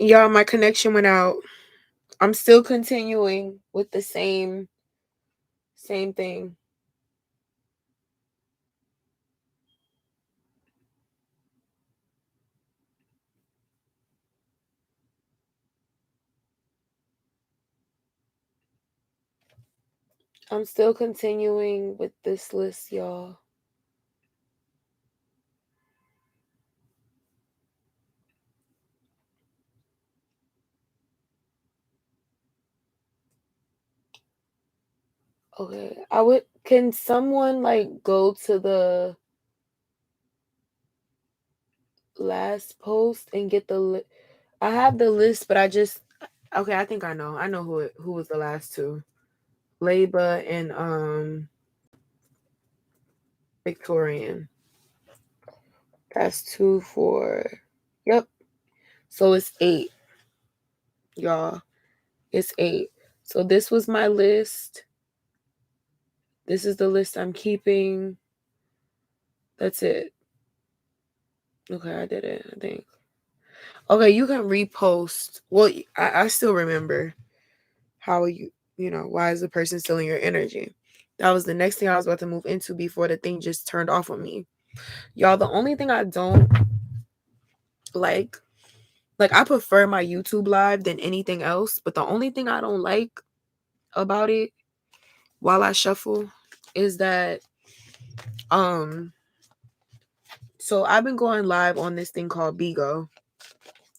Y'all, my connection went out. I'm still continuing with the same thing. I'm still continuing with this list, y'all. Okay, can someone like go to the last post and get the I have the list, but okay, I think I know who was the last two. Leba and Victorian. That's 2, 4. Yep. So it's 8, y'all. It's 8. So this was my list. This is the list I'm keeping. That's it. Okay, I did it, I think. Okay, you can repost. Well, I still remember how why is the person stealing your energy? That was the next thing I was about to move into before the thing just turned off on me. Y'all, the only thing I don't like I prefer my YouTube live than anything else, but the only thing I don't like about it while I shuffle is that so I've been going live on this thing called BIGO,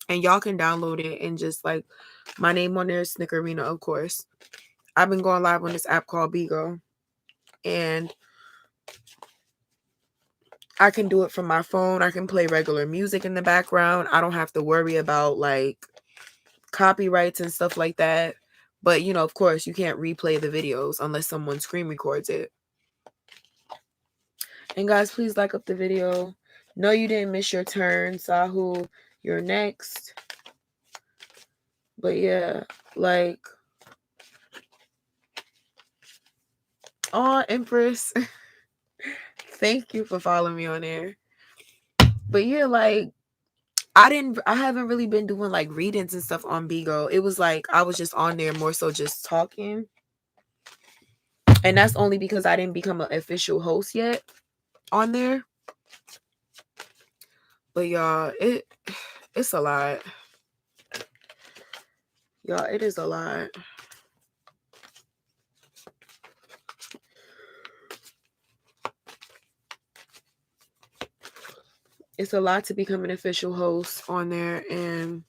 and y'all can download it and just like my name on there is Snickerina, of course. I've been going live on this app called BIGO, and I can do it from my phone. I can play regular music in the background. I don't have to worry about like copyrights and stuff like that. But of course, you can't replay the videos unless someone screen records it. And guys, please like up the video. No, you didn't miss your turn, Sahu. You're next. But yeah, like, oh, Empress. Thank you for following me on there. But yeah, like, I haven't really been doing like readings and stuff on BIGO. It was like I was just on there more so just talking. And that's only because I didn't become an official host yet on there. But y'all, it's a lot. Y'all, it is a lot. It's a lot to become an official host on there, and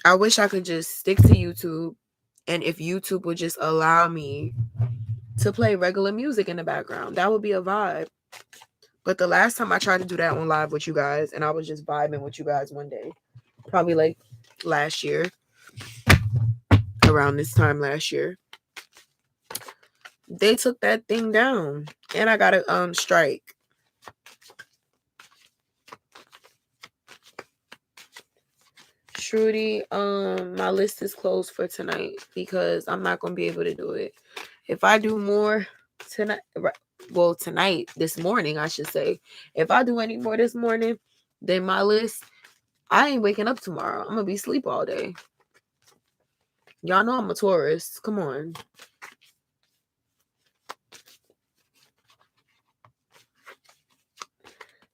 I wish I could just stick to YouTube, and if YouTube would just allow me to play regular music in the background, that would be a vibe. But the last time I tried to do that on live with you guys, and I was just vibing with you guys one day, probably like last year, around this time last year, they took that thing down, and I got a strike. Shruti, my list is closed for tonight because I'm not gonna be able to do it. If I do more tonight, tonight, this morning, I should say. If I do any more this morning, then my list, I ain't waking up tomorrow. I'm gonna be asleep all day. Y'all know I'm a Taurus. Come on.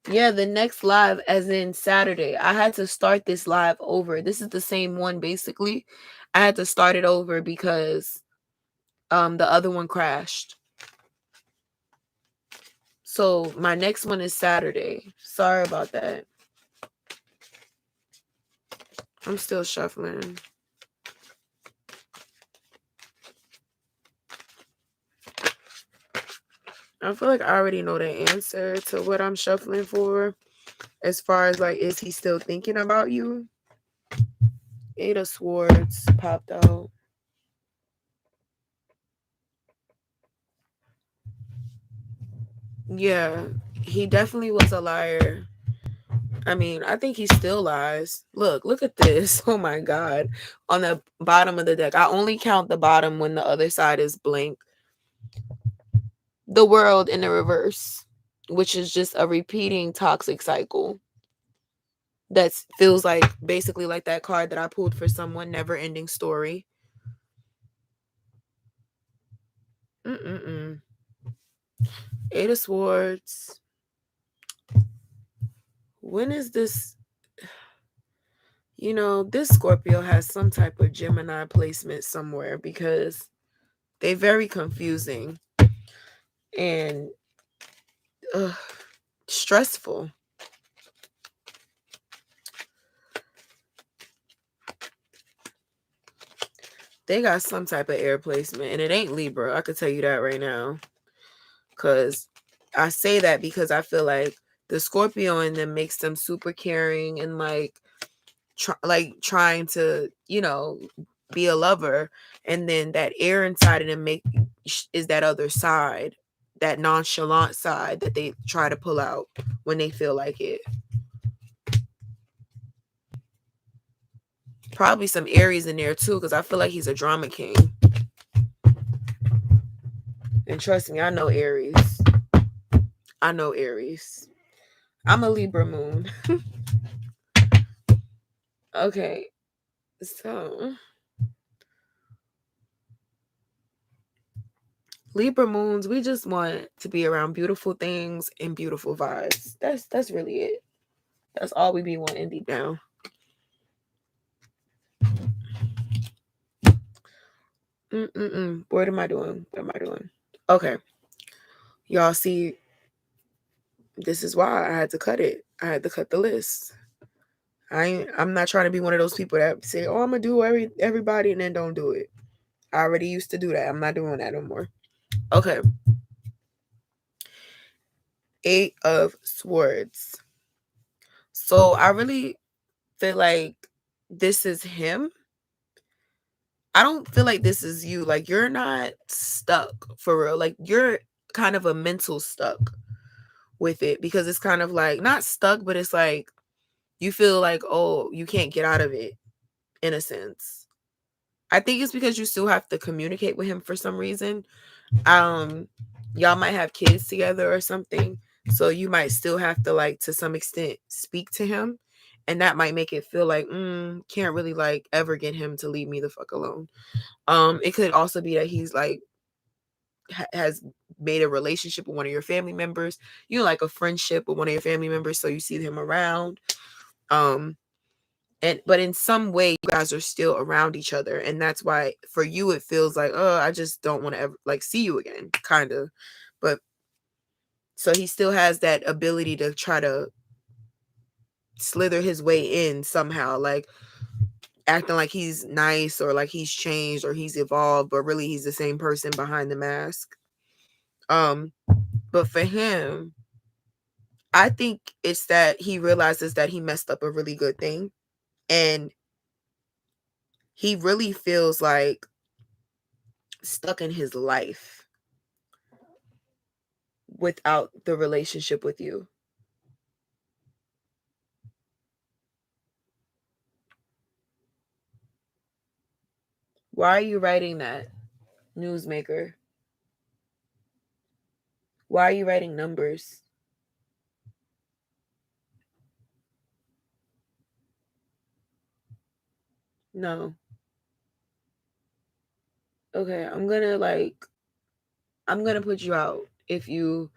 Yeah, the next live, as in Saturday, I had to start this live over. This is the same one, basically. I had to start it over because the other one crashed. So my next one is Saturday. Sorry about that. I'm still shuffling. I feel like I already know the answer to what I'm shuffling for. As far as like, is he still thinking about you? 8 of Swords popped out. Yeah, he definitely was a liar. I mean, I think he still lies. Look at this. Oh my God. On the bottom of the deck. I only count the bottom when the other side is blank. The World in the reverse, which is just a repeating toxic cycle. That feels like basically like that card that I pulled for someone, never ending story. Mm-mm-mm. Eight of Swords. When is this? This Scorpio has some type of Gemini placement somewhere because they're very confusing and stressful. They got some type of air placement, and it ain't Libra. I could tell you that right now. Because I say that because I feel like the Scorpio in them makes them super caring and like trying to be a lover, and then that air inside of them is that other side, that nonchalant side that they try to pull out when they feel like it. Probably some Aries in there too, because I feel like he's a drama king. And trust me, I know Aries. I know Aries. I'm a Libra moon. Okay, so Libra moons, we just want to be around beautiful things and beautiful vibes. That's really it. That's all we be wanting deep down. What am I doing? What am I doing? Okay. Y'all see, this is why I had to cut it. I had to cut the list. I'm not trying to be one of those people that say, "Oh, I'm gonna do everybody," and then don't do it. I already used to do that. I'm not doing that no more. Okay. Eight of Swords. So I really feel like this is him. I don't feel like this is you. Like, you're not stuck for real. Like, you're kind of a mental stuck with it, because it's kind of like not stuck, but it's like you feel like, oh, you can't get out of it in a sense. I think it's because you still have to communicate with him for some reason. Y'all might have kids together or something, so you might still have to, like, to some extent speak to him, and that might make it feel like can't really like ever get him to leave me the fuck alone. It could also be that he's like has made a relationship with one of your family members, like a friendship with one of your family members, so you see him around. But in some way you guys are still around each other, and that's why for you it feels like, oh, I just don't want to ever like see you again, kind of. But so he still has that ability to try to slither his way in somehow, like acting like he's nice or like he's changed or he's evolved, but really he's the same person behind the mask. But for him, I think it's that he realizes that he messed up a really good thing, and he really feels like stuck in his life without the relationship with you. Why are you writing that, newsmaker? Why are you writing numbers? No. Okay, I'm gonna put you out if you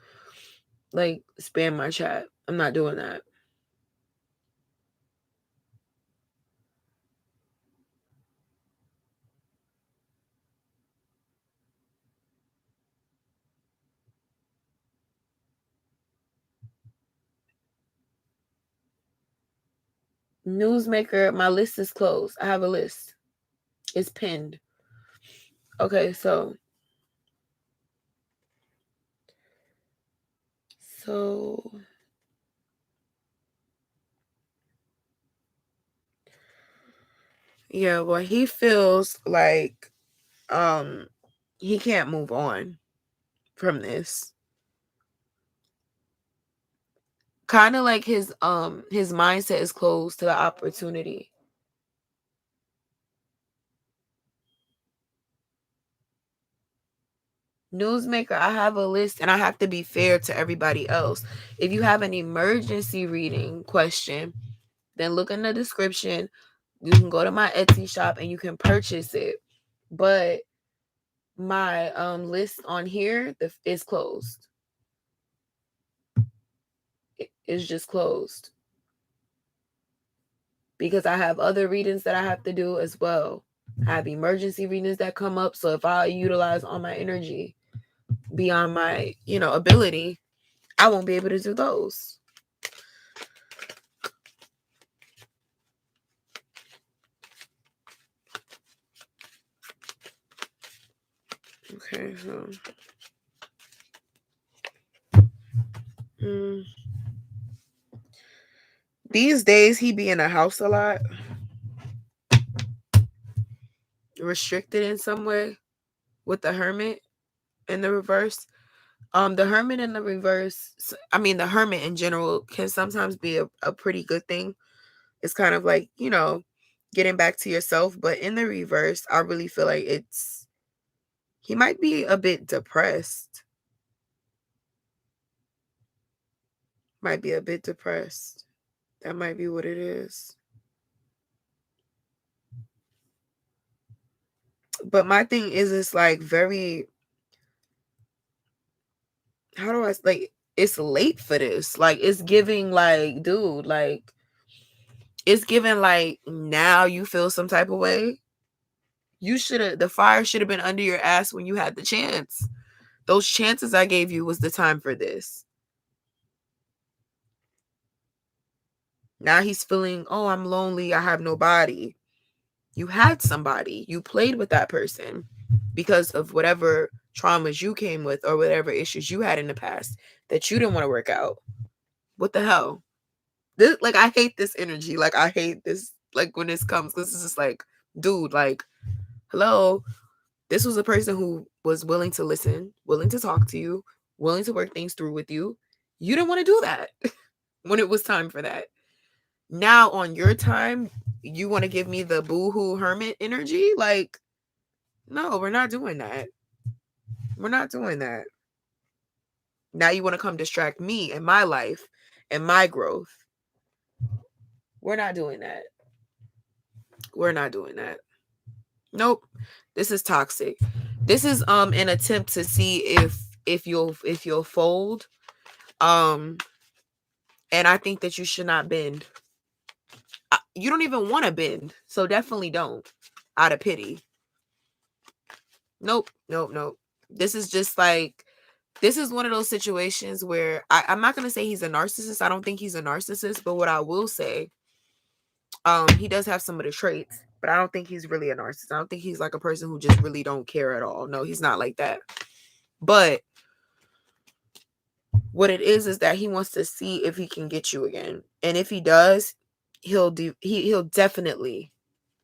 like spam my chat. I'm not doing that. Newsmaker, my list is closed. I have a list. It's pinned. Okay, so yeah, well, he feels like he can't move on from this. Kind of like his mindset is closed to the opportunity. Newsmaker, I have a list and I have to be fair to everybody else. If you have an emergency reading question, then look in the description. You can go to my Etsy shop and you can purchase it. But my list on here is closed. It's just closed because I have other readings that I have to do as well. I have emergency readings that come up. So if I utilize all my energy beyond my, ability, I won't be able to do those. Okay, so these days he be in the house a lot, restricted in some way with the Hermit in the reverse. The Hermit in the reverse, the Hermit in general can sometimes be a pretty good thing. It's kind of like, getting back to yourself. But in the reverse, I really feel like he might be a bit depressed. Might be a bit depressed. That might be what it is. But my thing is, it's like very, how do I, like, it's late for this. Like, it's giving like, dude, like, it's giving like, now you feel some type of way. The fire should have been under your ass when you had the chance. Those chances I gave you was the time for this. Now he's feeling, oh, I'm lonely. I have nobody. You had somebody. You played with that person because of whatever traumas you came with or whatever issues you had in the past that you didn't want to work out. What the hell? Like, I hate this energy. Like, I hate this. Like, when this comes, this is just like, dude, like, hello. This was a person who was willing to listen, willing to talk to you, willing to work things through with you. You didn't want to do that when it was time for that. Now on your time, you want to give me the boohoo hermit energy? Like, no, we're not doing that. We're not doing that. Now you want to come distract me and my life and my growth. We're not doing that. We're not doing that. Nope. This is toxic. This is an attempt to see if you'll fold. And I think that you should not bend. You don't even want to bend, so definitely don't. Out of pity. Nope. This is just like, this is one of those situations where I'm not gonna say he's a narcissist. I don't think he's a narcissist, but what I will say, he does have some of the traits, but I don't think he's really a narcissist. I don't think he's like a person who just really don't care at all. No, he's not like that. But what it is that he wants to see if he can get you again. And if he does, he'll definitely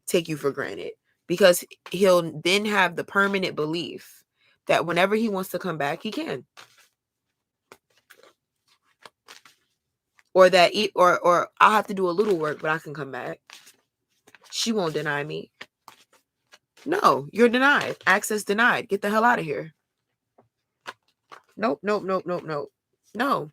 take you for granted, because he'll then have the permanent belief that whenever he wants to come back, he can. Or that or I'll have to do a little work, but I can come back. She won't deny me. No, you're denied. Access denied. Get the hell out of here. Nope. No.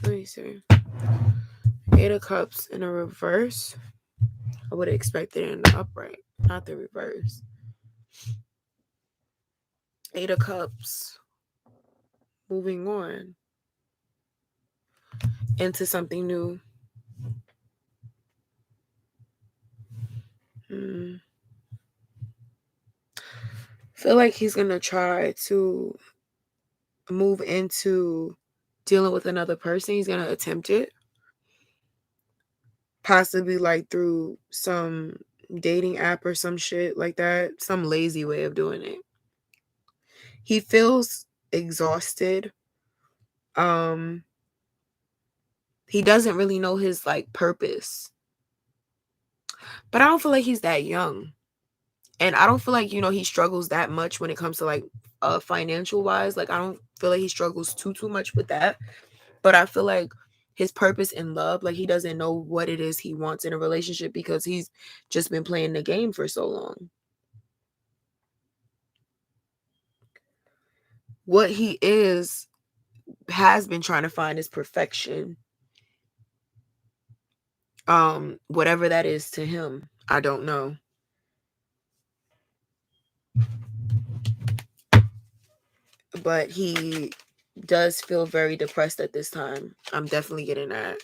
Let me see. 8 of Cups in a reverse. I would have expected it in the upright, not the reverse. 8 of Cups. Moving on into something new. Feel like he's gonna try to move into dealing with another person. He's gonna attempt it, possibly like through some dating app or some shit like that, some lazy way of doing it. He feels exhausted. He doesn't really know his like purpose. But I don't feel like he's that young. And I don't feel like, he struggles that much when it comes to like financial wise. Like I don't feel like he struggles too much with that. But I feel like his purpose in love, like he doesn't know what it is he wants in a relationship because he's just been playing the game for so long. What he has been trying to find is perfection. Whatever that is to him, I don't know. But he does feel very depressed at this time. I'm definitely getting that.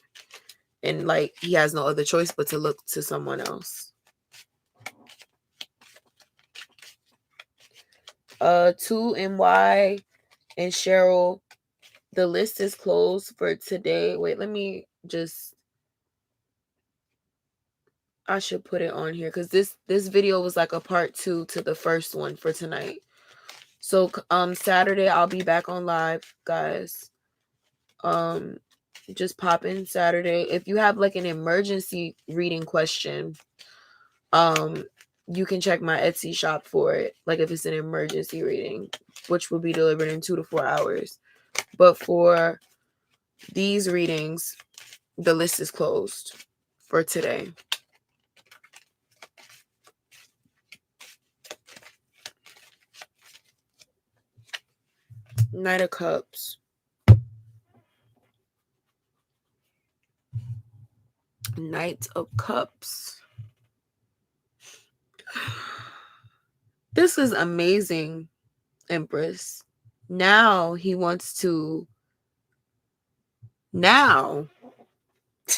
And like he has no other choice but to look to someone else. 2NY and Cheryl, the list is closed for today. Wait, let me just, I should put it on here because this video was like a part 2 to the first one for tonight. So Saturday I'll be back on live, guys. Just pop in Saturday. If you have like an emergency reading question, you can check my Etsy shop for it. Like if it's an emergency reading, which will be delivered in 2 to 4 hours. But for these readings, the list is closed for today. Knight of Cups. Knight of Cups. This is amazing, Empress. Now he wants to, now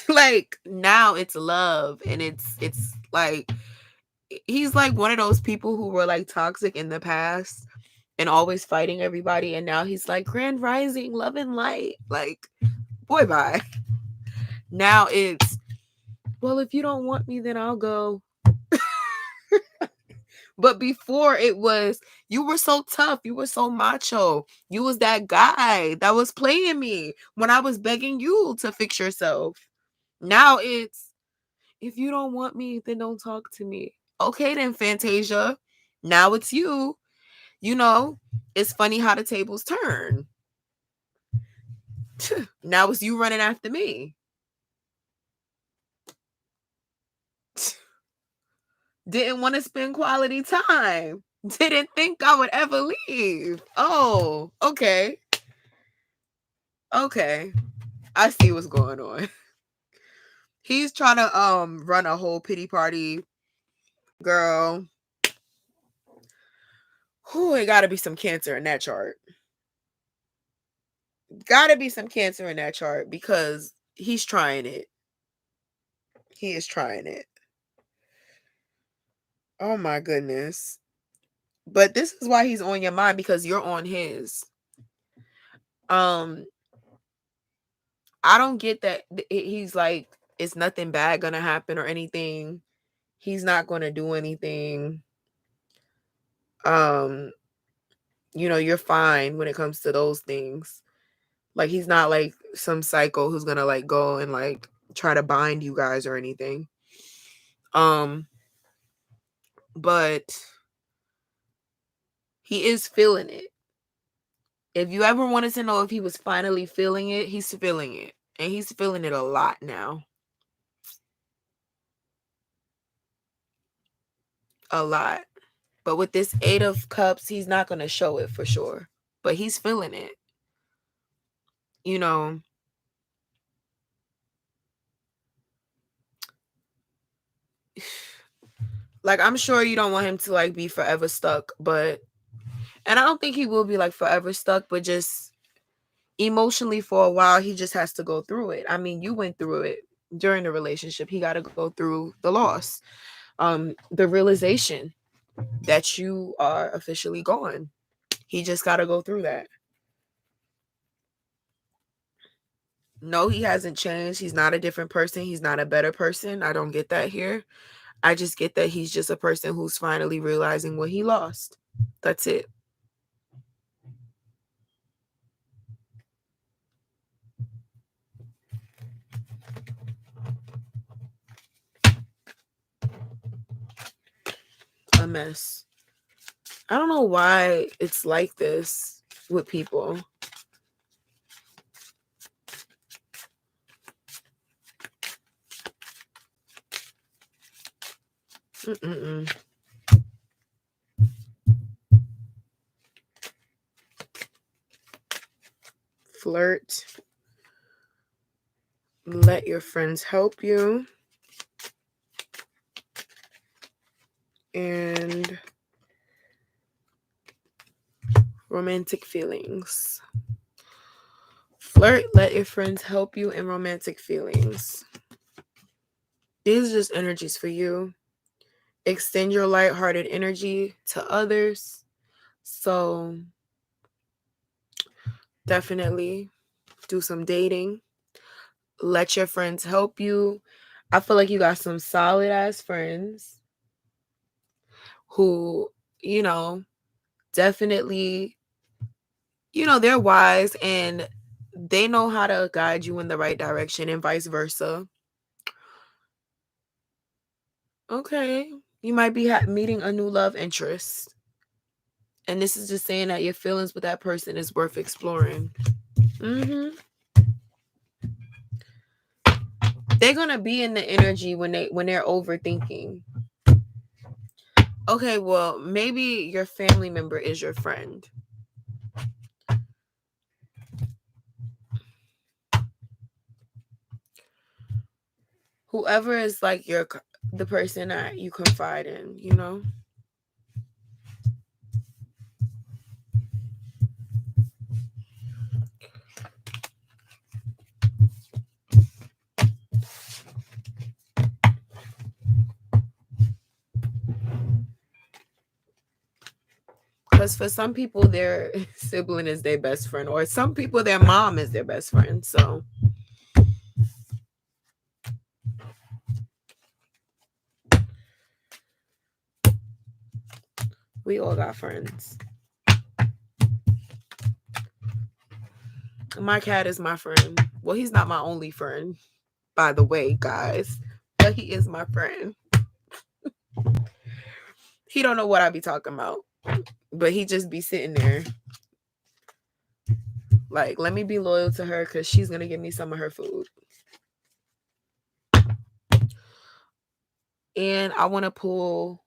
like now it's love, and it's like he's like one of those people who were like toxic in the past and always fighting everybody, and now he's like grand rising, love and light. Like, boy, bye. Now it's, well, if you don't want me, then I'll go. But before it was, you were so tough, you were so macho, you was that guy that was playing me when I was begging you to fix yourself. Now it's, if you don't want me, then don't talk to me. Okay then, Fantasia. Now it's you. It's funny how the tables turn. Now it's you running after me. Didn't want to spend quality time. Didn't think I would ever leave. Oh, okay. Okay. I see what's going on. He's trying to run a whole pity party. Girl. Whew, it gotta be some Cancer in that chart. Gotta be some Cancer in that chart because he's trying it. He is trying it. Oh my goodness. But this is why he's on your mind, because you're on his. I don't get that he's like, it's nothing bad gonna happen or anything. He's not gonna do anything. You're fine when it comes to those things. Like he's not like some psycho who's gonna like go and like try to bind you guys or anything. But he is feeling it. If you ever wanted to know if he was finally feeling it, he's feeling it. And he's feeling it a lot now. A lot. But with this 8 of Cups, he's not going to show it for sure. But he's feeling it. Like, I'm sure you don't want him to like be forever stuck, and I don't think he will be like forever stuck, but just emotionally for a while, he just has to go through it. I mean, you went through it during the relationship. He got to go through the loss, the realization that you are officially gone. He just got to go through that. No, he hasn't changed. He's not a different person. He's not a better person. I don't get that here. I just get that he's just a person who's finally realizing what he lost. That's it. mess. I don't know why it's like this with people. Flirt. Let your friends help you. And romantic feelings. Flirt, let your friends help you, and romantic feelings. These are just energies for you. Extend your lighthearted energy to others. So definitely do some dating. Let your friends help you. I feel like you got some solid ass friends who, definitely, they're wise and they know how to guide you in the right direction and vice versa. Okay. You might be meeting a new love interest. And this is just saying that your feelings with that person is worth exploring. They're gonna be in the energy when they're overthinking. Okay, well, maybe your family member is your friend. Whoever is like the person that you confide in, Because for some people, their sibling is their best friend, or some people, their mom is their best friend. So we all got friends. My cat is my friend. Well, he's not my only friend, by the way, guys, but he is my friend. He don't know what I be talking about, but he just be sitting there like, let me be loyal to her because she's gonna give me some of her food. And I want to pull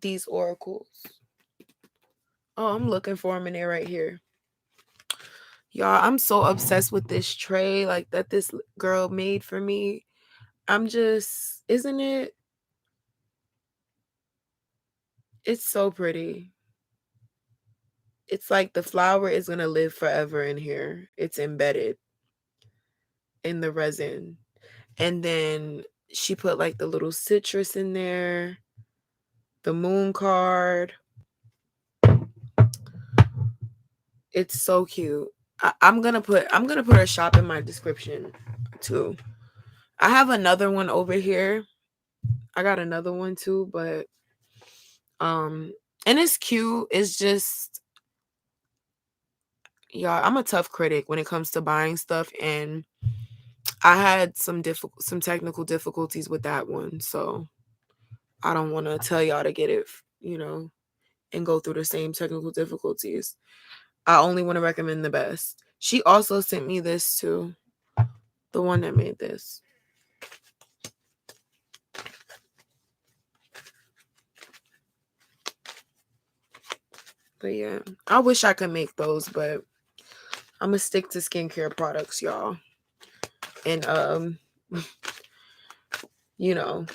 these oracles. Oh, I'm looking for them, and they're right here. Y'all, I'm so obsessed with this tray like that this girl made for me. Isn't it? It's so pretty. It's like the flower is going to live forever in here. It's embedded in the resin. And then she put like the little citrus in there, the moon card. It's so cute. I'm gonna put her shop in my description too. I have another one over here. I got another one too, but and it's cute. It's just, yeah, I'm a tough critic when it comes to buying stuff, and I had some technical difficulties with that one, so I don't want to tell y'all to get it, and go through the same technical difficulties. I only want to recommend the best. She also sent me this too, the one that made this. But yeah, I wish I could make those, but I'm gonna stick to skincare products, y'all. And you know,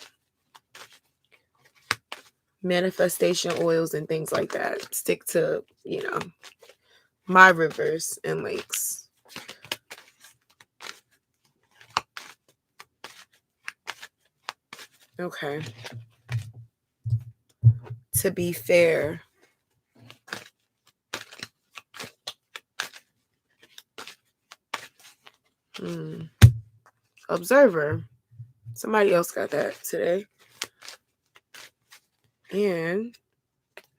manifestation oils and things like that. Stick to, my rivers and lakes. Okay. To be fair, observer. Somebody else got that today. And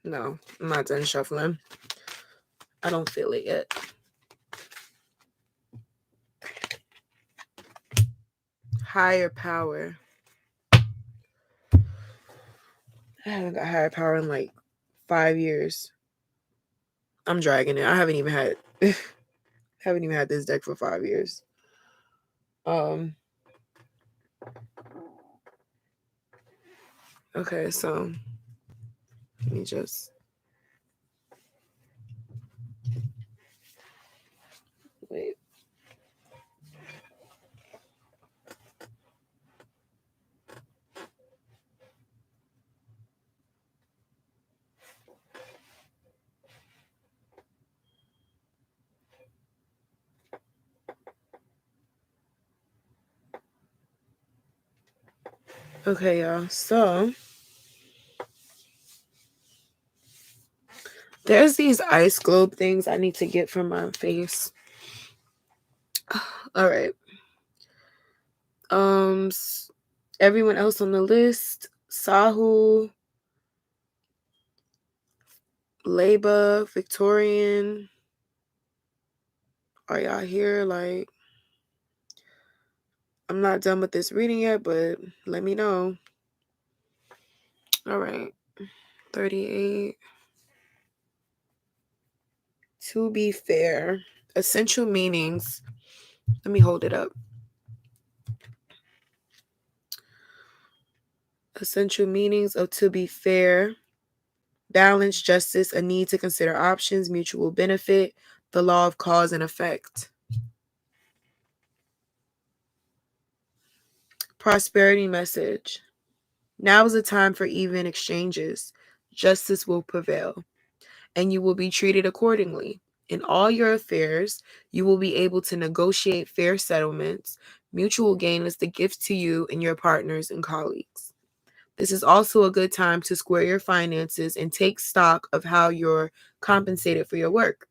no, I'm not done shuffling. I don't feel it yet. Higher power. I haven't got higher power in like 5 years. I'm dragging it. I haven't even had this deck for 5 years. Okay, so let me just wait. Okay, y'all. So there's these ice globe things I need to get from my face. All right. Everyone else on the list: Sahu, Leba, Victorian. Are y'all here? Like, I'm not done with this reading yet, but let me know. All right. 38. To be fair, essential meanings. Let me hold it up. Essential meanings of to be fair: balance, justice, a need to consider options, mutual benefit, the law of cause and effect. Prosperity message: now is a time for even exchanges. Justice will prevail, and you will be treated accordingly. In all your affairs, you will be able to negotiate fair settlements. Mutual gain is the gift to you and your partners and colleagues. This is also a good time to square your finances and take stock of how you're compensated for your work.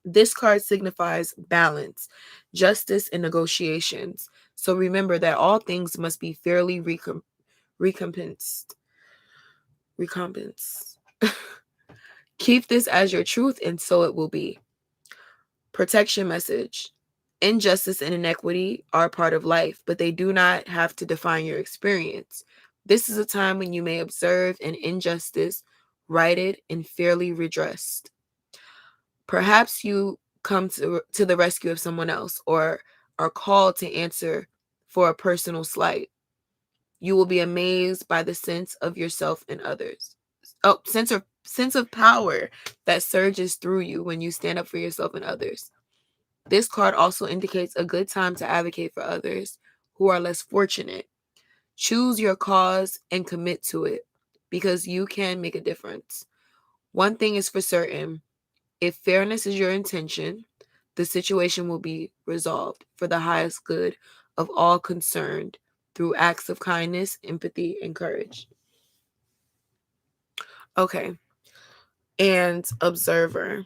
This card signifies balance, justice, and negotiations. So remember that all things must be fairly recompensed. Recompense. Keep this as your truth, and so it will be. Protection message: injustice and inequity are part of life, but they do not have to define your experience. This is a time when you may observe an injustice righted and fairly redressed. Perhaps you come to the rescue of someone else or are called to answer for a personal slight. You will be amazed by the sense of yourself and others. Oh, sense of power that surges through you when you stand up for yourself and others. This card also indicates a good time to advocate for others who are less fortunate. Choose your cause and commit to it because you can make a difference. One thing is for certain: if fairness is your intention, the situation will be resolved for the highest good of all concerned through acts of kindness, empathy, and courage. Okay. And observer.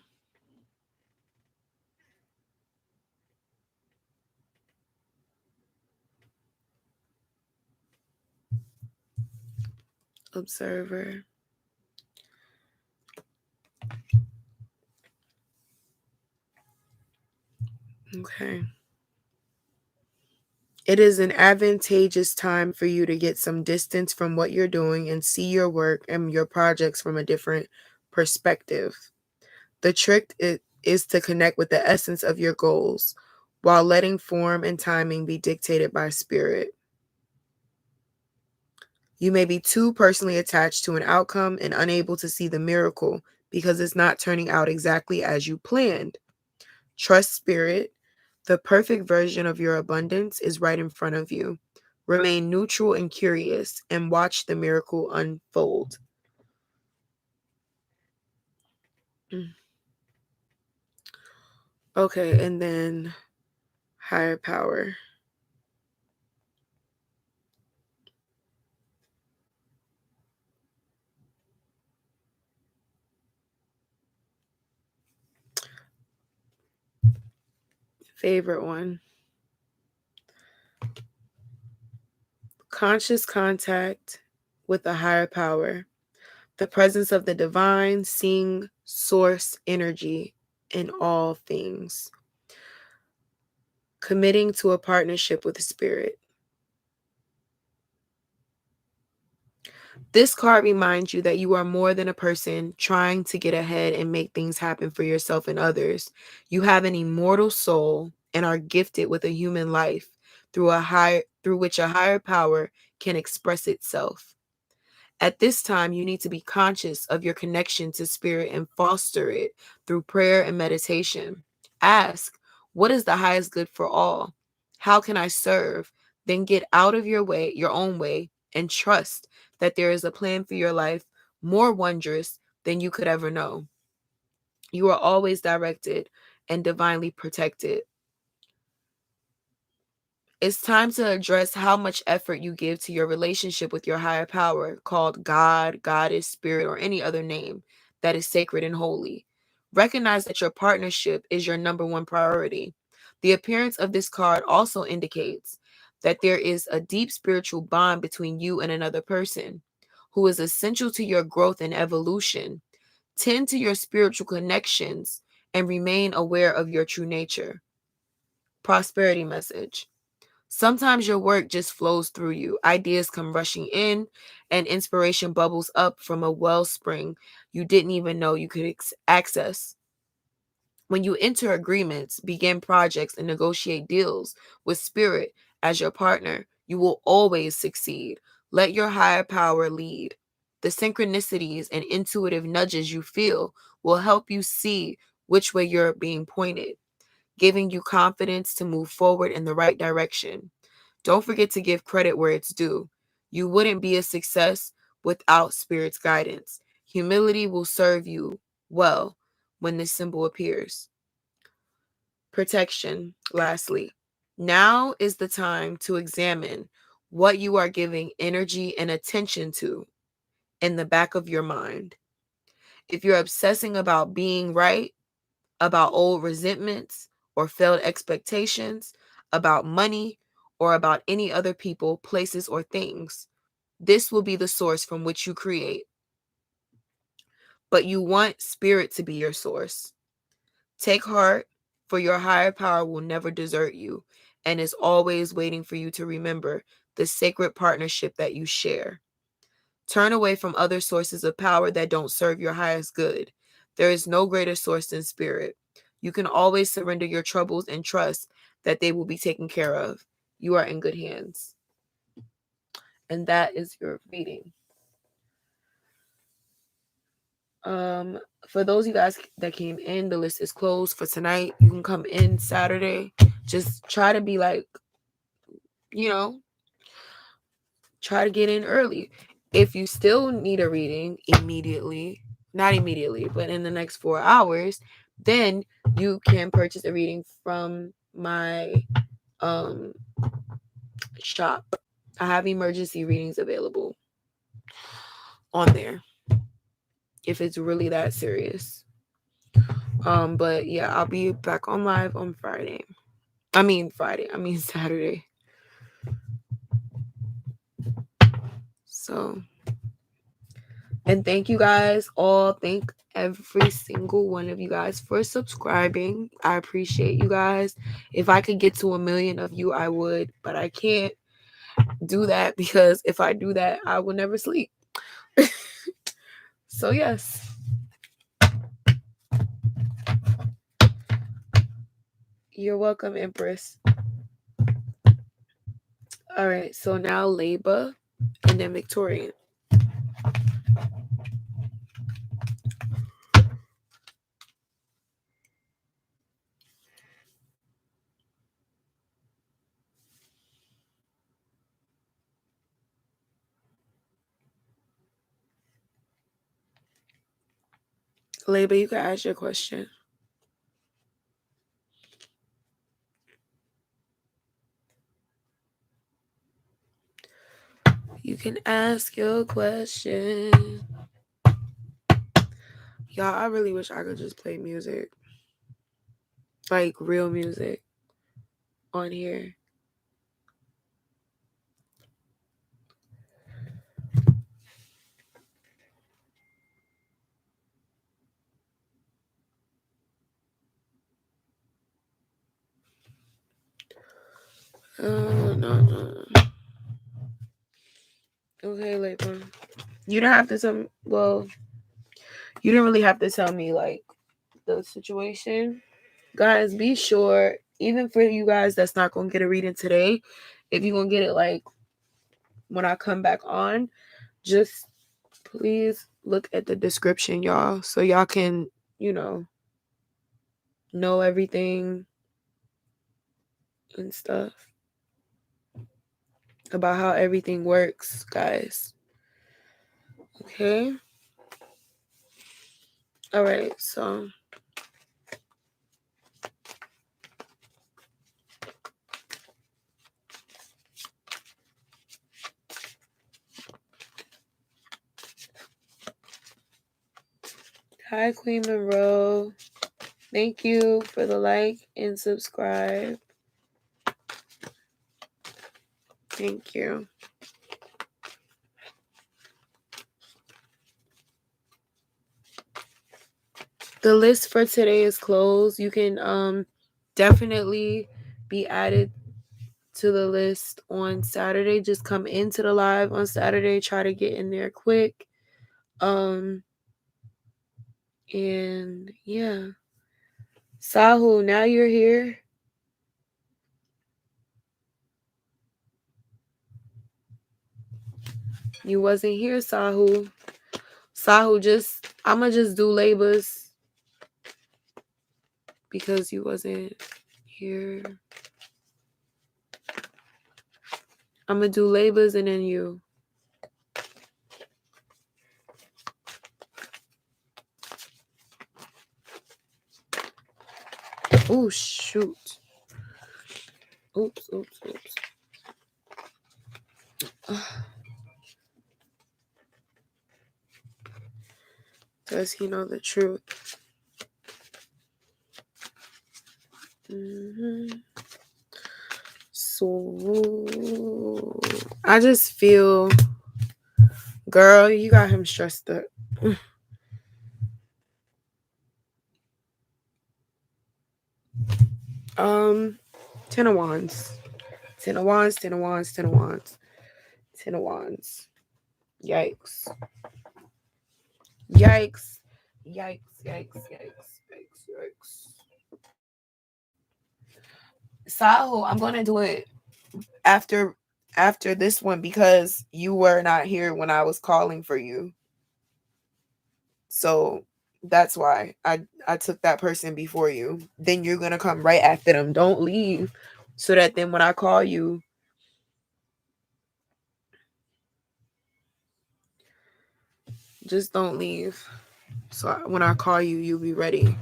Observer. Okay. It is an advantageous time for you to get some distance from what you're doing and see your work and your projects from a different perspective. The trick is to connect with the essence of your goals while letting form and timing be dictated by spirit. You may be too personally attached to an outcome and unable to see the miracle because it's not turning out exactly as you planned. Trust spirit. The perfect version of your abundance is right in front of you. Remain neutral and curious and watch the miracle unfold. Okay, and then higher power. Favorite one. Conscious contact with a higher power. The presence of the divine, seeing source energy in all things. Committing to a partnership with spirit. This card reminds you that you are more than a person trying to get ahead and make things happen for yourself and others. You have an immortal soul and are gifted with a human life through which a higher power can express itself. At this time, you need to be conscious of your connection to spirit and foster it through prayer and meditation. Ask, what is the highest good for all? How can I serve? Then get out of your own way, and trust that there is a plan for your life more wondrous than you could ever know. You are always directed and divinely protected. It's time to address how much effort you give to your relationship with your higher power, called God, Goddess, Spirit, or any other name that is sacred and holy. Recognize that your partnership is your number one priority. The appearance of this card also indicates that there is a deep spiritual bond between you and another person who is essential to your growth and evolution. Tend to your spiritual connections and remain aware of your true nature. Prosperity message. Sometimes your work just flows through you. Ideas come rushing in, and inspiration bubbles up from a wellspring you didn't even know you could access. When you enter agreements, begin projects, and negotiate deals with spirit as your partner, you will always succeed. Let your higher power lead. The synchronicities and intuitive nudges you feel will help you see which way you're being pointed, giving you confidence to move forward in the right direction. Don't forget to give credit where it's due. You wouldn't be a success without Spirit's guidance. Humility will serve you well when this symbol appears. Protection, lastly. Now is the time to examine what you are giving energy and attention to in the back of your mind. If you're obsessing about being right, about old resentments or failed expectations, about money, or about any other people, places, or things, this will be the source from which you create. But you want spirit to be your source. Take heart, for your higher power will never desert you and is always waiting for you to remember the sacred partnership that you share. Turn away from other sources of power that don't serve your highest good. There is no greater source than spirit. You can always surrender your troubles and trust that they will be taken care of. You are in good hands. And that is your reading. For those of you guys that came in, the list is closed for tonight. You can come in Saturday. Just try to be like, you know, try to get in early. If you still need a reading immediately, not immediately, but in the next 4 hours, then you can purchase a reading from my um shop. I have emergency readings available on there if it's really that serious. But yeah, I'll be back on live on Friday. I mean Saturday. So, and thank you guys all. Thank every single one of you guys for subscribing. I appreciate you guys. If I could get to 1,000,000 of you, I would, but I can't do that because if I do that, I will never sleep. So, yes. You're welcome, Empress. All right, so now Leba and then Victorian. Leba, you can ask your question. You can ask your question. Y'all, I really wish I could just play music. Like real music on here. No. Okay, Leba. You don't have to tell me, well, you didn't really have to tell me like the situation. Guys, be sure, even for you guys that's not gonna get a reading today, if you're gonna get it like when I come back on, just please look at the description, y'all, so y'all can, know everything and stuff about how everything works, guys. Okay? All right, so hi, Queen Monroe. Thank you for the like and subscribe. Thank you. The list for today is closed. You can definitely be added to the list on Saturday. Just come into the live on Saturday. Try to get in there quick. And yeah. Sahu, now you're here. You wasn't here, Sahu. Sahu, I'ma just do labors because you wasn't here. I'ma do labors and then you. Oh shoot. Oops. Does he know the truth? So I just feel, girl, you got him stressed up. 10 of wands. 10 of wands, 10 of wands, 10 of wands. 10 of wands. Yikes. Yikes. Sahu, I'm gonna do it after this one because you were not here when I was calling for you. So that's why I took that person before you. Then you're gonna come right after them. Don't leave. So that then when I call you, just don't leave. So when I call you, you'll be ready.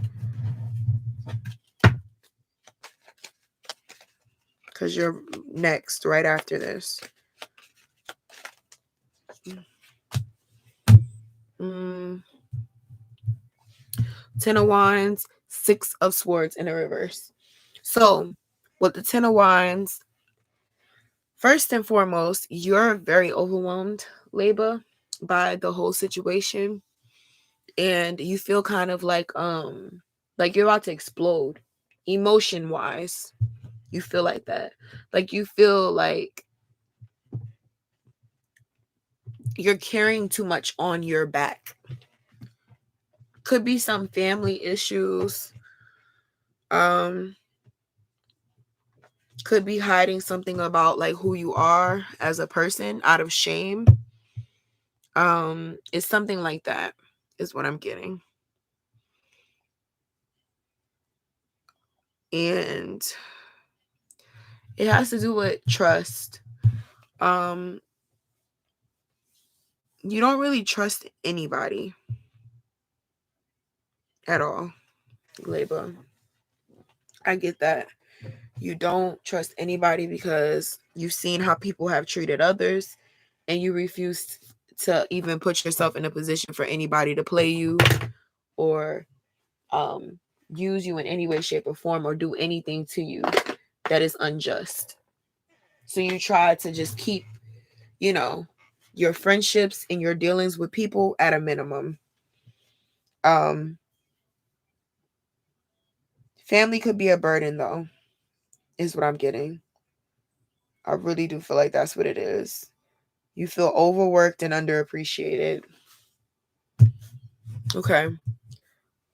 Because you're next right after this. 10 of wands, 6 of swords in the reverse. So with the 10 of wands, first and foremost, you're very overwhelmed, Leba, by the whole situation. And you feel kind of like you're about to explode emotion wise. You feel like that. Like you feel like you're carrying too much on your back. Could be some family issues. Could be hiding something about like who you are as a person out of shame. It's something like that is what I'm getting. And it has to do with trust. You don't really trust anybody at all, Leba. I get that. You don't trust anybody because you've seen how people have treated others and you refuse to even put yourself in a position for anybody to play you or use you in any way, shape, or form or do anything to you that is unjust. So you try to just keep, your friendships and your dealings with people at a minimum. Family could be a burden though, is what I'm getting. I really do feel like that's what it is. You feel overworked and underappreciated. Okay.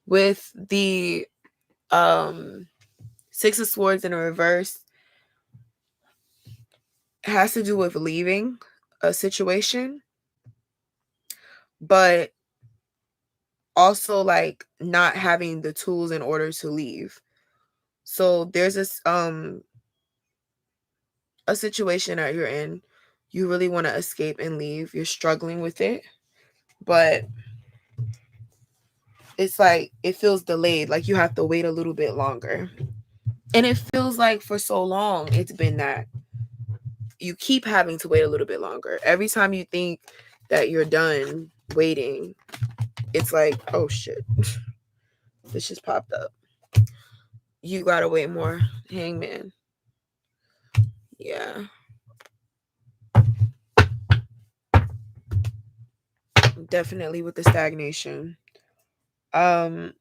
With the Six of Swords in a reverse, it has to do with leaving a situation, but also like not having the tools in order to leave. So there's this a situation that you're in. You really want to escape and leave. You're struggling with it, but it's like it feels delayed, like you have to wait a little bit longer. And it feels like for so long it's been that you keep having to wait a little bit longer. Every time you think that you're done waiting, it's like, oh shit, this just popped up. You gotta wait more. Hangman. Yeah. Definitely with the stagnation. I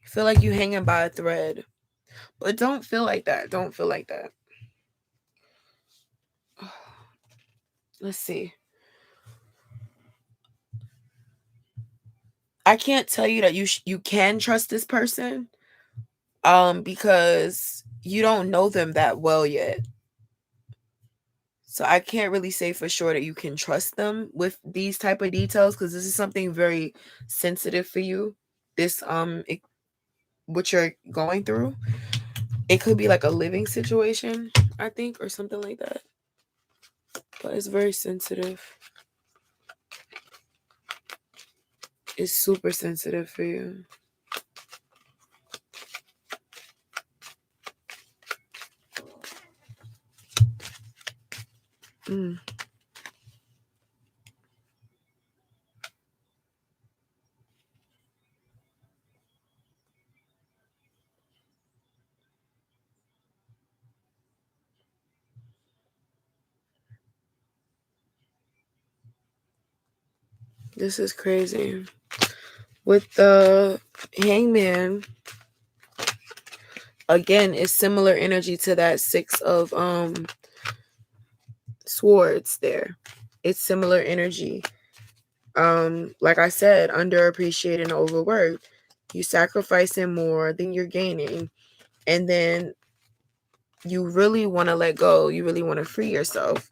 feel like you hanging by a thread. But don't feel like that. Don't feel like that. Let's see. I can't tell you that you can trust this person because you don't know them that well yet. So I can't really say for sure that you can trust them with these type of details because this is something very sensitive for you. This what you're going through. It could be like a living situation, I think, or something like that. But it's very sensitive. It's super sensitive for you. Mm. This is crazy. With the hangman, again, it's similar energy to that six of swords there. It's similar energy. Like I said, underappreciated and overworked. You sacrificing more than you're gaining. And then you really want to let go. You really want to free yourself.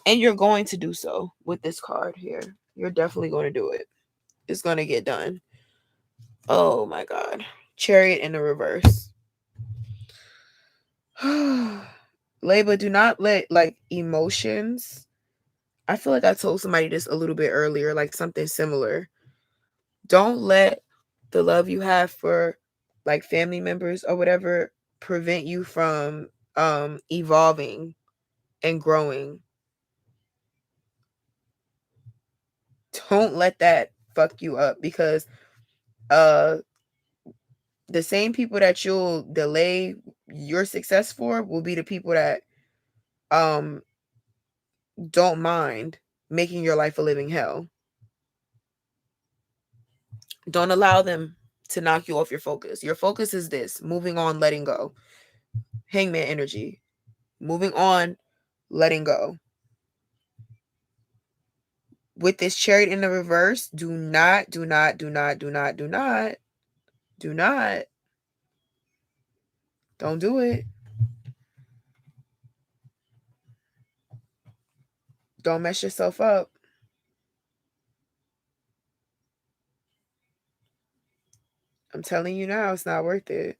And you're going to do so with this card here. You're definitely going to do it. It's going to get done. Oh my God. Chariot in the reverse. Labor, do not let like emotions. I feel like I told somebody this a little bit earlier, like something similar. Don't let the love you have for like family members or whatever prevent you from evolving and growing. Don't let that fuck you up because uh the same people that you'll delay your success for will be the people that um don't mind making your life a living hell. Don't allow them to knock you off your focus. Your focus is this: moving on, letting go. Hangman energy. Moving on, letting go. With this chariot in the reverse, do not, do not, do not, do not, do not, do not. Don't do it. Don't mess yourself up. I'm telling you now, it's not worth it.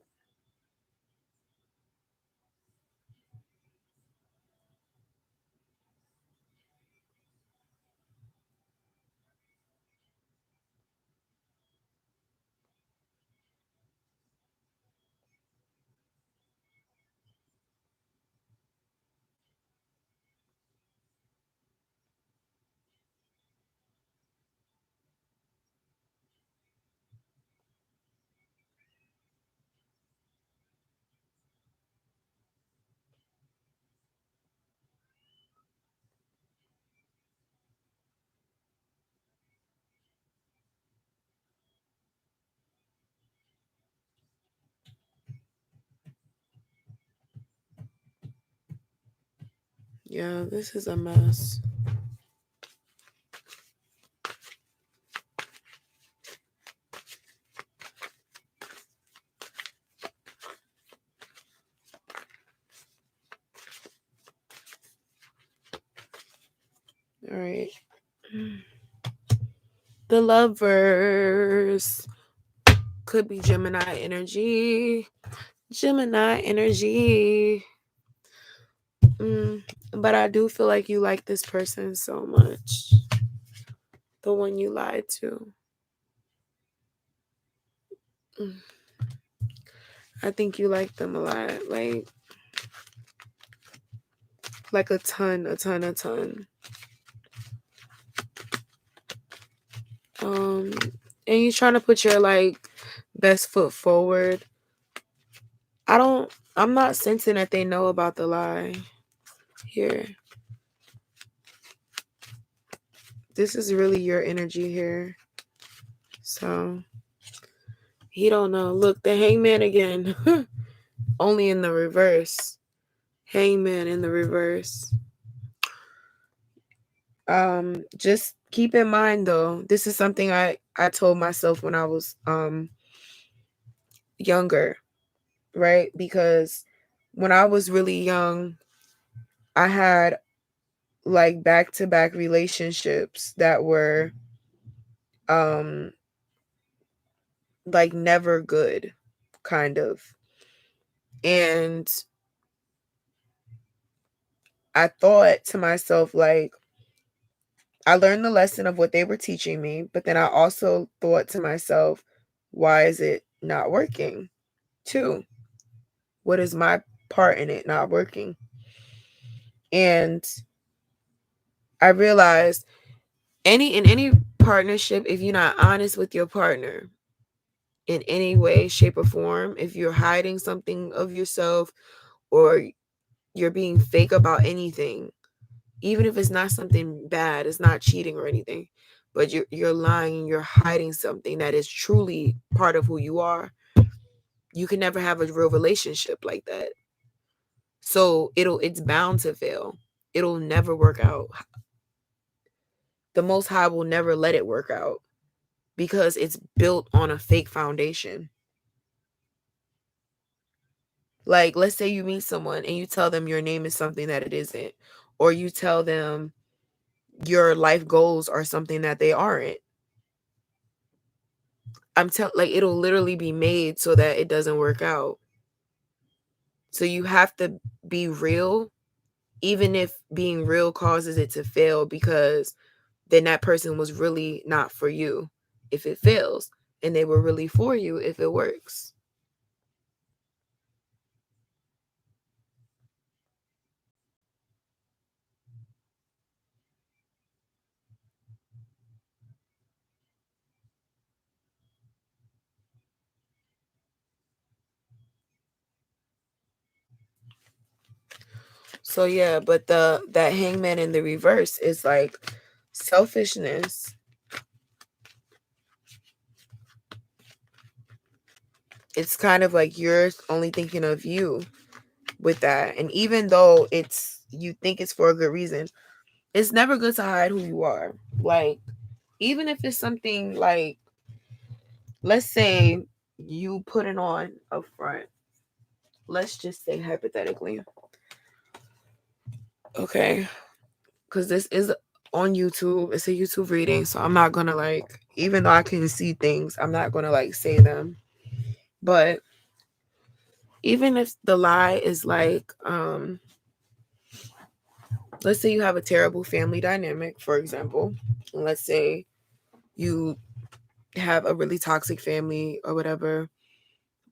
Yeah, this is a mess. All right. The Lovers could be Gemini energy. Gemini energy. But I do feel like you like this person so much. The one you lied to. I think you like them a lot. Like a ton. And you're trying to put your best foot forward. I'm not sensing that they know about the lie here. This is really your energy here. So he don't know. Look, the Hangman again. Only in the reverse. Hangman in the reverse. Just keep in mind though, this is something I told myself when I was younger, right? Because when I was really young, I had back-to-back relationships that were never good, kind of. And I thought to myself, I learned the lesson of what they were teaching me, but then I also thought to myself, why is it not working? Too. What is my part in it not working? And I realized in any partnership, if you're not honest with your partner in any way, shape, or form, if you're hiding something of yourself or you're being fake about anything, even if it's not something bad, it's not cheating or anything, but you're lying, you're hiding something that is truly part of who you are, you can never have a real relationship like that. So it's bound to fail. It'll never work out. The Most High will never let it work out because it's built on a fake foundation. Let's say you meet someone and you tell them your name is something that it isn't, or you tell them your life goals are something that they aren't. It'll literally be made so that it doesn't work out. So you have to be real, even if being real causes it to fail, because then that person was really not for you if it fails, and they were really for you if it works. So yeah, but that Hangman in the reverse is selfishness. It's kind of like you're only thinking of you with that. And even though you think it's for a good reason, it's never good to hide who you are. Even if it's something let's say you put it on up front. Let's just say hypothetically. Okay. Because this is on YouTube. It's a YouTube reading. So I'm not going to even though I can see things, I'm not going to say them. But even if the lie is let's say you have a terrible family dynamic, for example. Let's say you have a really toxic family or whatever,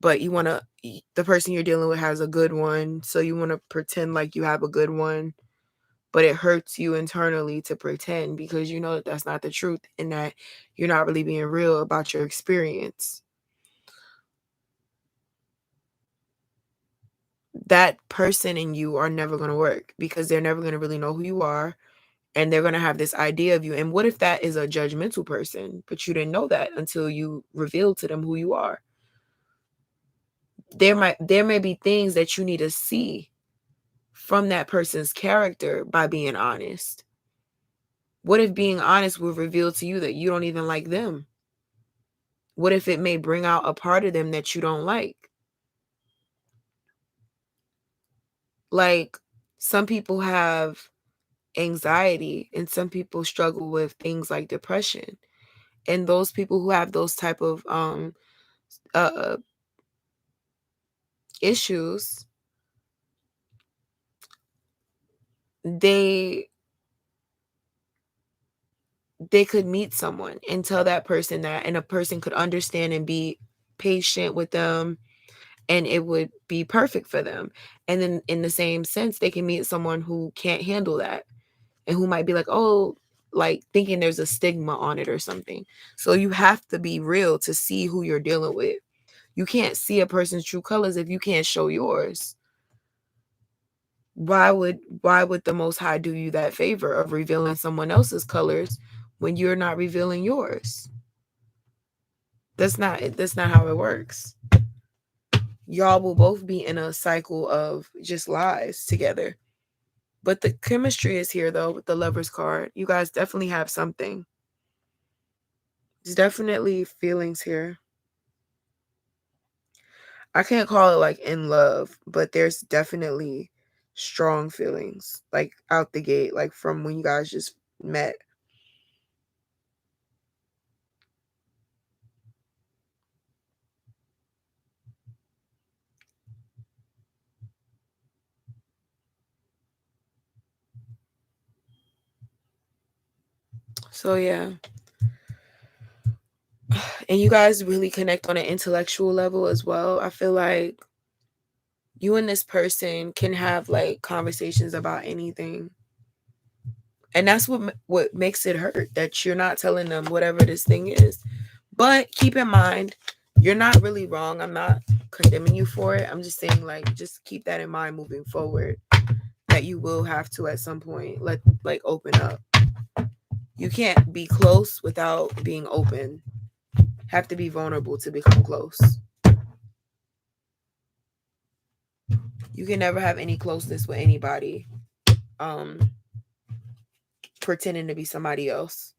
but the person you're dealing with has a good one. So you want to pretend like you have a good one, but it hurts you internally to pretend because you know that that's not the truth and that you're not really being real about your experience. That person and you are never going to work because they're never going to really know who you are, and they're going to have this idea of you. And what if that is a judgmental person, but you didn't know that until you revealed to them who you are? There may be things that you need to see from that person's character by being honest? What if being honest will reveal to you that you don't even like them? What if it may bring out a part of them that you don't like? Like, some people have anxiety and some people struggle with things like depression. And those people who have those type of uh issues, they could meet someone and tell that person that, and a person could understand and be patient with them, and it would be perfect for them. And then in the same sense, they can meet someone who can't handle that and who might be like, oh, like thinking there's a stigma on it or something. So you have to be real to see who you're dealing with. You can't see a person's true colors if you can't show yours. Why would the Most High do you that favor of revealing someone else's colors when you're not revealing yours? That's not how it works. Y'all will both be in a cycle of just lies together. But the chemistry is here though with the Lover's card. You guys definitely have something. There's definitely feelings here. I can't call it like in love, but there's definitely strong feelings like out the gate, like from when you guys just met. So yeah. And you guys really connect on an intellectual level as well. I feel like you and this person can have like conversations about anything. And that's what makes it hurt, that you're not telling them whatever this thing is. But keep in mind, you're not really wrong. I'm not condemning you for it. I'm just saying, like, just keep that in mind moving forward, that you will have to at some point open up. You can't be close without being open. Have to be vulnerable to become close. You can never have any closeness with anybody pretending to be somebody else.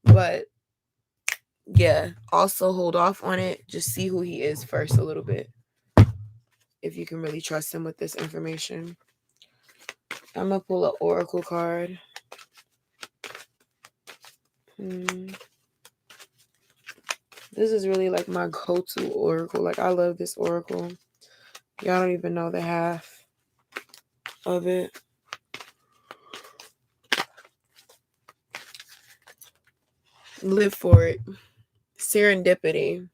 But yeah, also hold off on it. Just see who he is first a little bit, if you can really trust him with this information. I'm gonna pull an oracle card. This is really like my go-to oracle. Like, I love this oracle. Y'all don't even know the half of it. Live for it. Serendipity.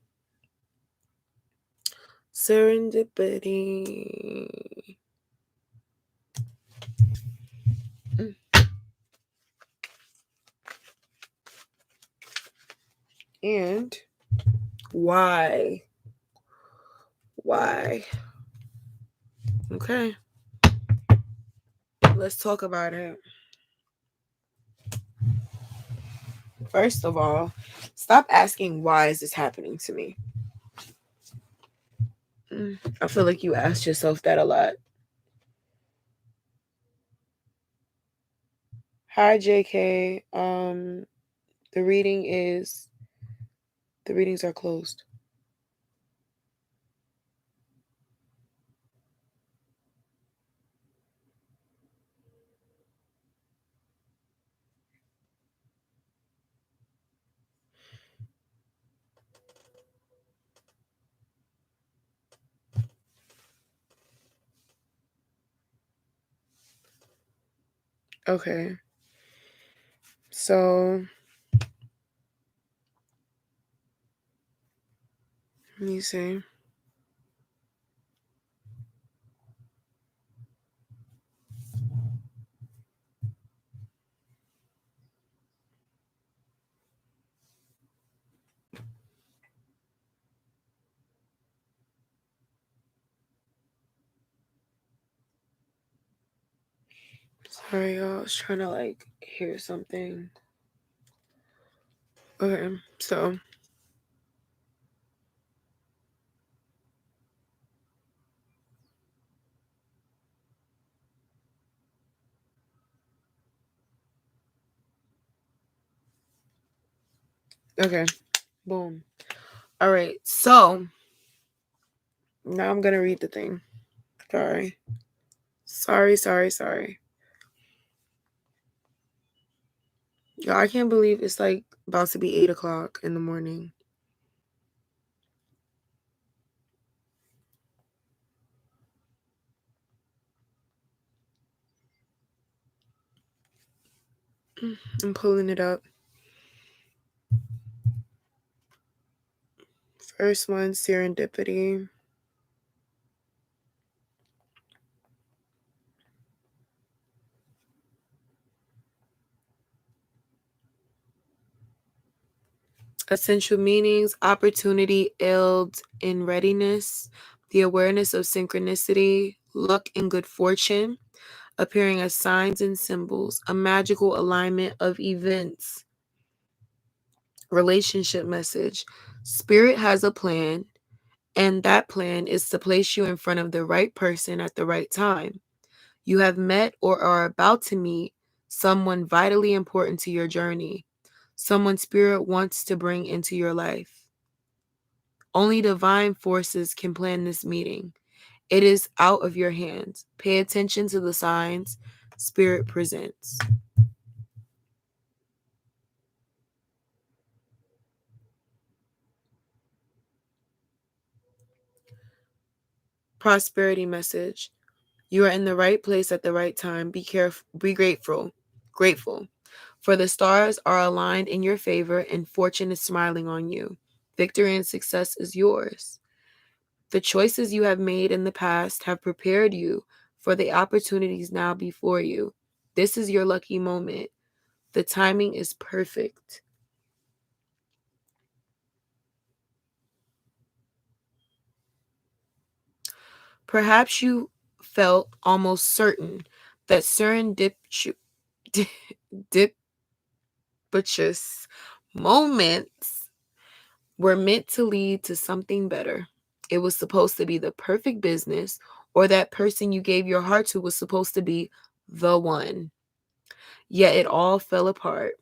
Serendipity. And why? Why? Okay. Let's talk about it. First of all, stop asking, why is this happening to me? I feel like you ask yourself that a lot. Hi, JK. The readings are closed. Okay. So let me see. Sorry, y'all. I was trying to hear something. Okay, so Okay. Boom. All right. So now I'm going to read the thing. Sorry. Yo, I can't believe it's like about to be 8 o'clock in the morning. I'm pulling it up. First one, serendipity. Essential meanings: opportunity, ild, in readiness, the awareness of synchronicity, luck and good fortune, appearing as signs and symbols, a magical alignment of events. Relationship message: Spirit has a plan, and that plan is to place you in front of the right person at the right time. You have met or are about to meet someone vitally important to your journey, someone Spirit wants to bring into your life. Only divine forces can plan this meeting. It is out of your hands. Pay attention to the signs Spirit presents. Prosperity message: You are in the right place at the right time. Be careful. Be grateful. Grateful. For the stars are aligned in your favor and fortune is smiling on you. Victory and success is yours. The choices you have made in the past have prepared you for the opportunities now before you. This is your lucky moment. The timing is perfect. Perhaps you felt almost certain that serendipitous moments were meant to lead to something better. It was supposed to be the perfect business, or that person you gave your heart to was supposed to be the one. Yet it all fell apart.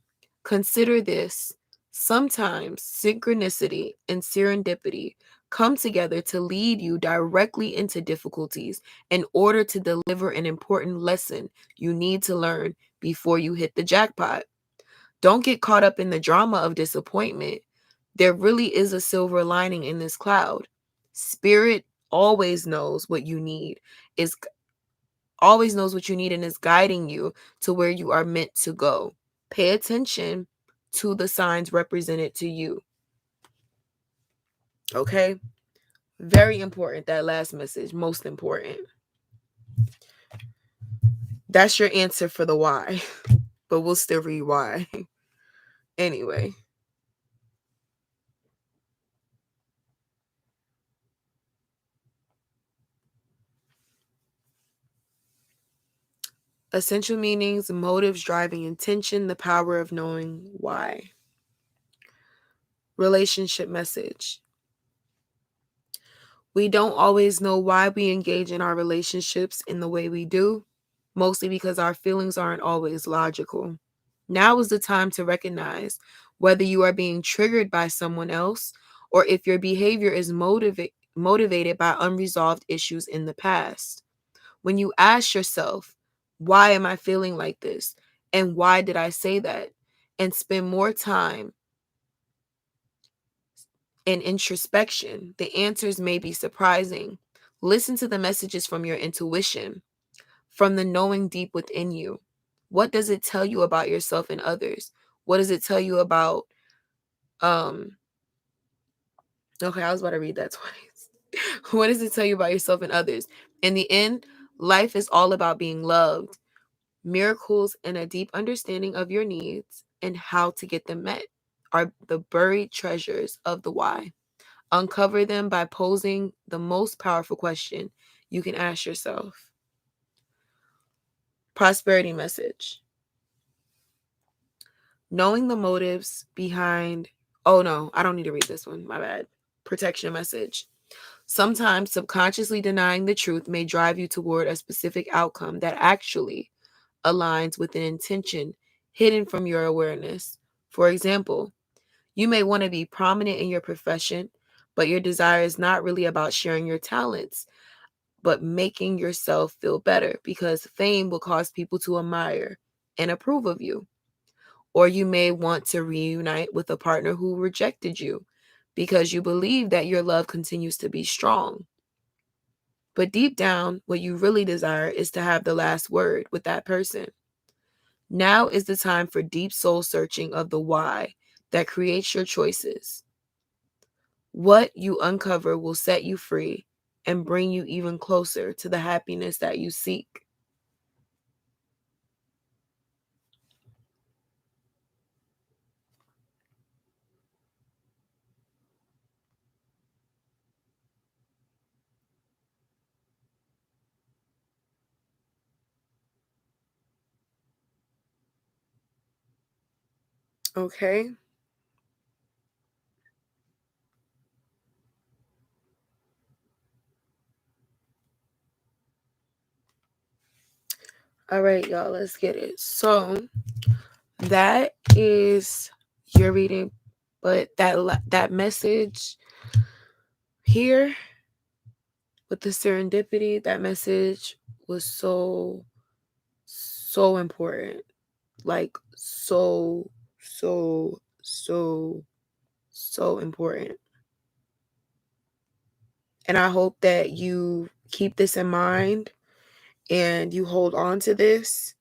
Consider this: sometimes synchronicity and serendipity come together to lead you directly into difficulties in order to deliver an important lesson you need to learn before you hit the jackpot. Don't get caught up in the drama of disappointment. There really is a silver lining in this cloud. Spirit always knows what you need, is always knows what you need and is guiding you to where you are meant to go. Pay attention to the signs represented to you. Okay? Very important, that last message. Most important. That's your answer for the why. But we'll still read why. Anyway. Essential meanings, motives, driving intention, the power of knowing why. Relationship message: We don't always know why we engage in our relationships in the way we do, mostly because our feelings aren't always logical. Now is the time to recognize whether you are being triggered by someone else or if your behavior is motivated by unresolved issues in the past. When you ask yourself, why am I feeling like this? And why did I say that? And spend more time in introspection, the answers may be surprising. Listen to the messages from your intuition, from the knowing deep within you. What does it tell you about yourself and others? What does it tell you about okay, I was about to read that twice. What does it tell you about yourself and others? In the end, life is all about being loved. Miracles and a deep understanding of your needs and how to get them met are the buried treasures of the why. Uncover them by posing the most powerful question you can ask yourself. Prosperity message: Knowing the motives behind. Oh no, I don't need to read this one. My bad. Protection message: Sometimes subconsciously denying the truth may drive you toward a specific outcome that actually aligns with an intention hidden from your awareness. For example, You may want to be prominent in your profession, but your desire is not really about sharing your talents, but making yourself feel better, because fame will cause people to admire and approve of you. Or you may want to reunite with a partner who rejected you because you believe that your love continues to be strong. But deep down, what you really desire is to have the last word with that person. Now is the time for deep soul searching of the why that creates your choices. What you uncover will set you free and bring you even closer to the happiness that you seek. Okay. All right, y'all, let's get it. So that is your reading, but that message here with the serendipity, that message was so important. Like so important. And I hope that you keep this in mind and you hold on to this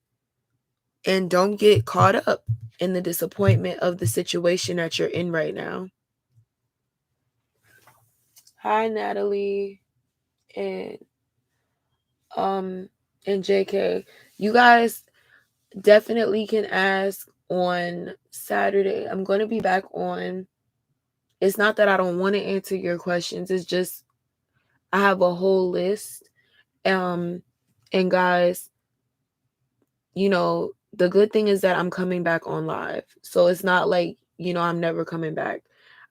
and don't get caught up in the disappointment of the situation that you're in right now. Hi, Natalie and um and JK. You guys definitely can ask on Saturday. I'm going to be back on. It's not that I don't want to answer your questions. It's just I have a whole list. And guys, the good thing is that I'm coming back on live. So it's not like, I'm never coming back.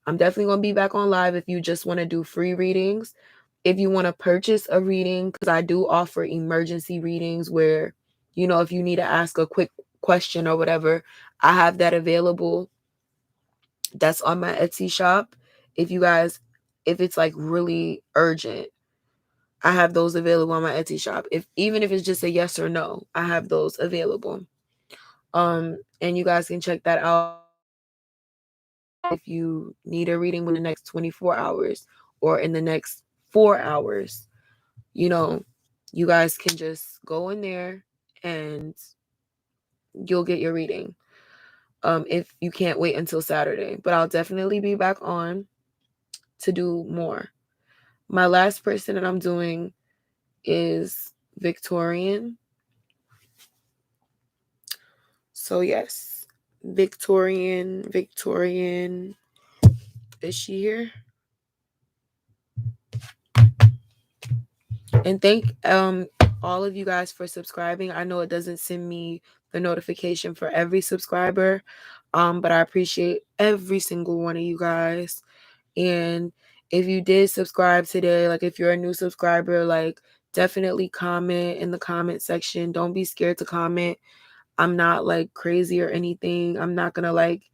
I'm definitely going to be back on live if you just want to do free readings. If you want to purchase a reading, because I do offer emergency readings where, if you need to ask a quick question or whatever, I have that available. That's on my Etsy shop. If it's like really urgent, I have those available on my Etsy shop. Even if it's just a yes or no, I have those available. And you guys can check that out if you need a reading within the next 24 hours or in the next 4 hours. You guys can just go in there and you'll get your reading. If you can't wait until Saturday, but I'll definitely be back on to do more. My last person that I'm doing is Victorian. So yes, Victorian. Is she here? And thank all of you guys for subscribing. I know it doesn't send me the notification for every subscriber, but I appreciate every single one of you guys. And if you did subscribe today, like if you're a new subscriber, like definitely comment in the comment section. Don't be scared to comment. I'm not like crazy or anything. I'm not gonna like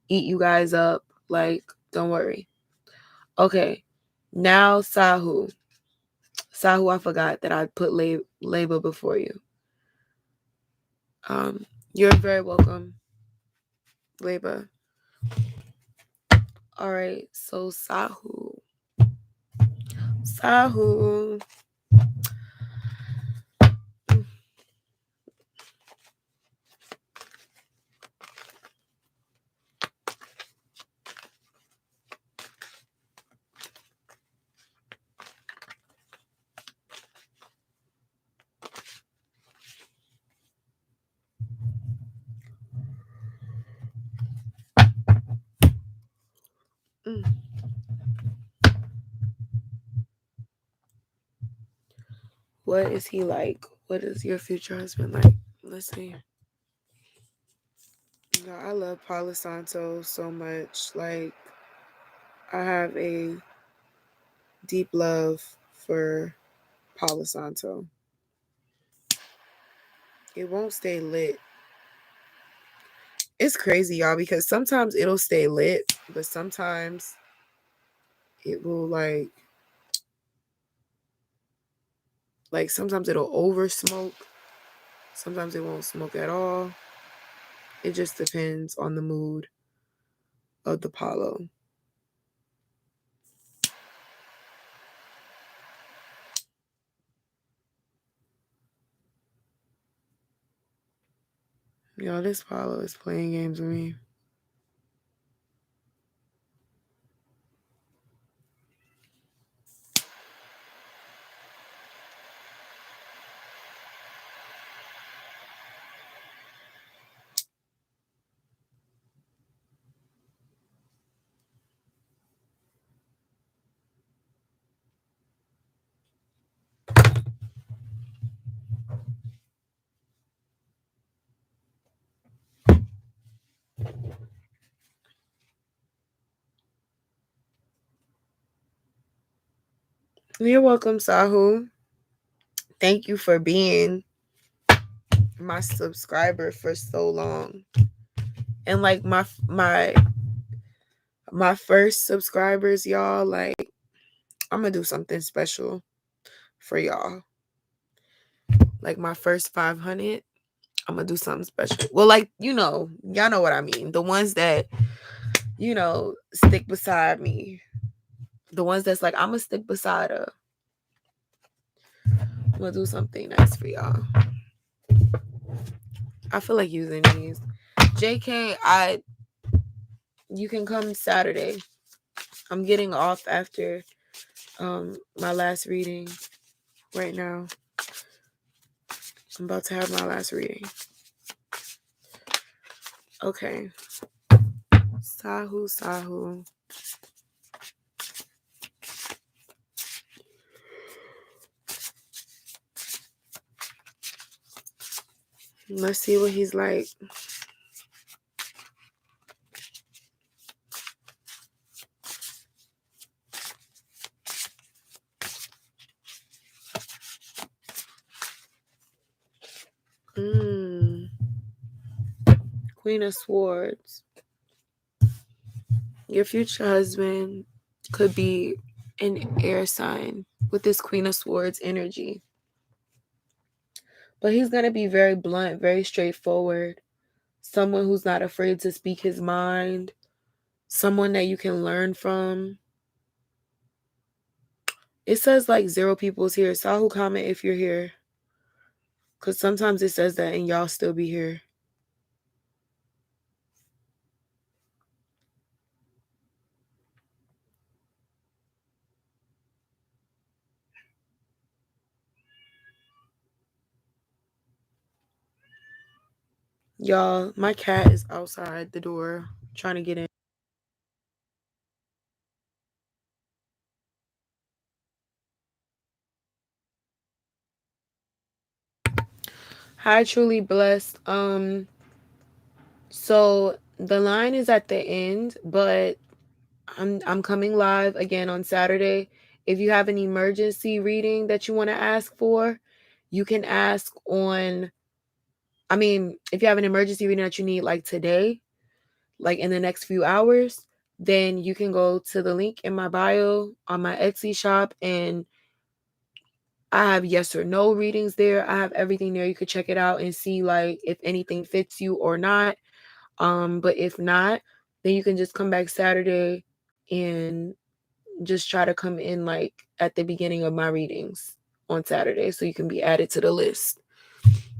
eat you guys up. Like, don't worry. Okay, now Sahu. Sahu, I forgot that I put label before you. You're very welcome, Leba. All right, so Sahu. Sahu. What is he like? What is your future husband like? Let's see. I love Palo Santo so much. Like, I have a deep love for Palo Santo. It won't stay lit. It's crazy, y'all, because sometimes it'll stay lit but sometimes it will like sometimes it'll over smoke, sometimes it won't smoke at all. It just depends on the mood of the palo. Yo, this palo is playing games with me. You're welcome, Sahu. Thank you for being my subscriber for so long. And like my first subscribers, y'all, like I'm gonna do something special for y'all. Like my first 500, I'm gonna do something special. Well, like, y'all know what I mean. The ones that, stick beside me. The ones that's like, I'm gonna stick beside her. I'm gonna do something nice for y'all. I feel like using these. JK, you can come Saturday. I'm getting off after my last reading right now. I'm about to have my last reading. Okay. Sahu. Let's see what he's like. Queen of Swords. Your future husband could be an air sign with this Queen of Swords energy. But he's going to be very blunt, very straightforward. Someone who's not afraid to speak his mind. Someone that you can learn from. It says like 0 people's here. Sahu, comment if you're here. Because sometimes it says that and y'all still be here. Y'all, my cat is outside the door trying to get in. Hi, Truly Blessed. So the line is at the end, but I'm coming live again on Saturday. If you have an emergency reading that you want to ask for, you can ask on, if you have an emergency reading that you need like today, like in the next few hours, then you can go to the link in my bio on my Etsy shop, and I have yes or no readings there. I have everything there. You could check it out and see like if anything fits you or not. But if not, then you can just come back Saturday and just try to come in like at the beginning of my readings on Saturday so you can be added to the list.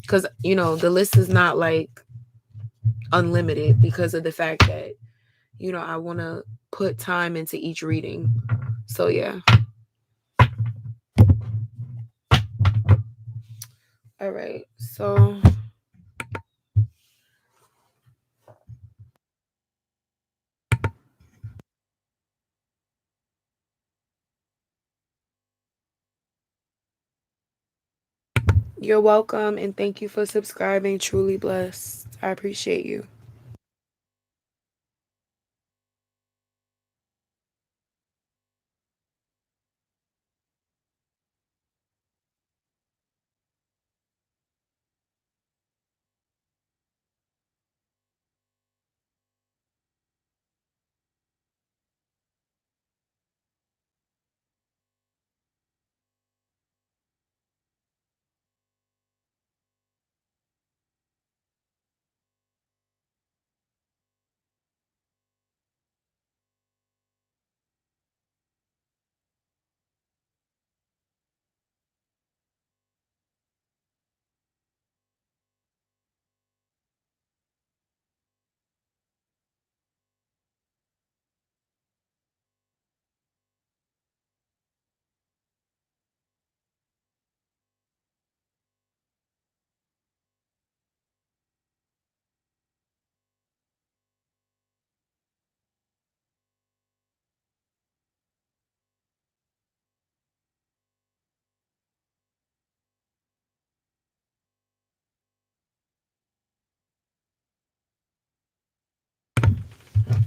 Because, the list is not like unlimited because of the fact that, I want to put time into each reading. So, yeah. All right. So you're welcome, and thank you for subscribing. Truly blessed. I appreciate you.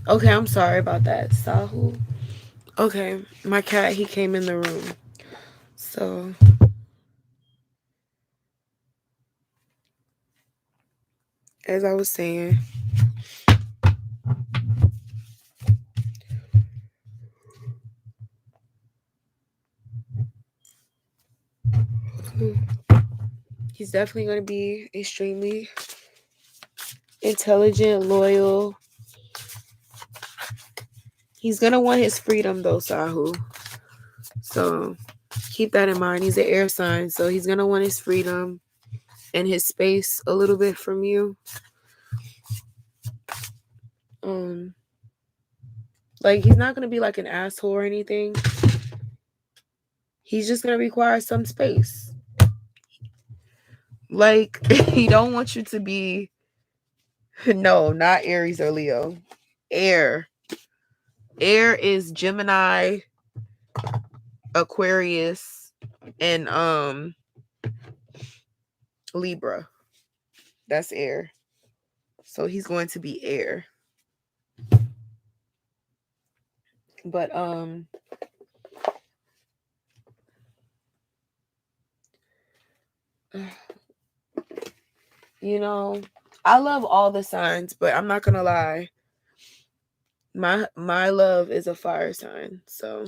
Okay, I'm sorry about that. Sahu. Okay, my cat, he came in the room. So, as I was saying, he's definitely going to be extremely intelligent, loyal. He's going to want his freedom, though, Sahu. So, keep that in mind. He's an air sign, so he's going to want his freedom and his space a little bit from you. Like, he's not going to be like an asshole or anything. He's just going to require some space. Like, he don't want you to be, no, not Aries or Leo. Air. Air is Gemini, Aquarius, and Libra. That's air. So he's going to be air. But you know, I love all the signs, but I'm not gonna lie. My love is a fire sign. So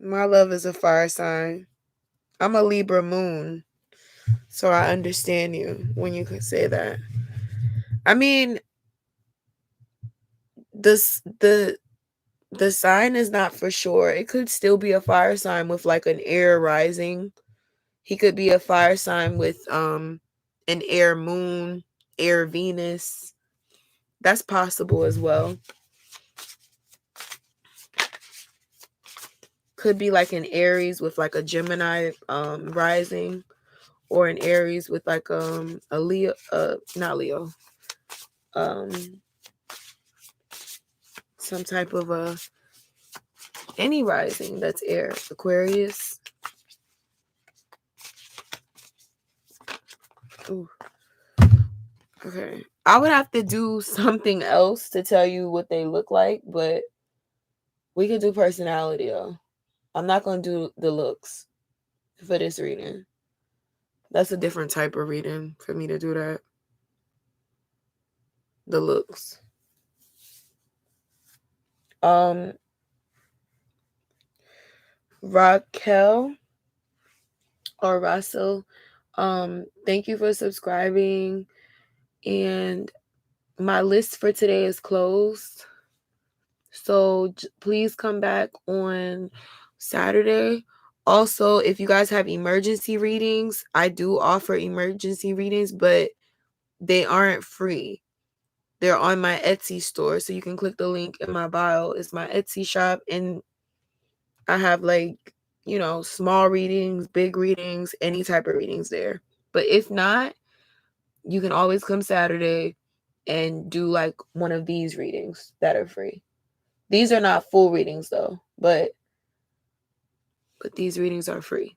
my love is a fire sign. I'm a Libra moon. So I understand you when you could say that. I mean, the sign is not for sure. It could still be a fire sign with like an air rising. He could be a fire sign with an air moon, air Venus. That's possible as well. Could be like an Aries with like a Gemini rising, or an Aries with like a Leo, not Leo, some type of any rising that's air, Aquarius. Ooh. Okay, I would have to do something else to tell you what they look like, but we could do personality though. I'm not gonna do the looks for this reading. That's a different type of reading for me to do that. The looks. Raquel or Russell, thank you for subscribing. And my list for today is closed. So please come back on Saturday. Also, if you guys have emergency readings, I do offer emergency readings, but they aren't free. They're on my Etsy store. So you can click the link in my bio. It's my Etsy shop. And I have like, small readings, big readings, any type of readings there. But if not, you can always come Saturday and do like one of these readings that are free. These are not full readings though, but these readings are free.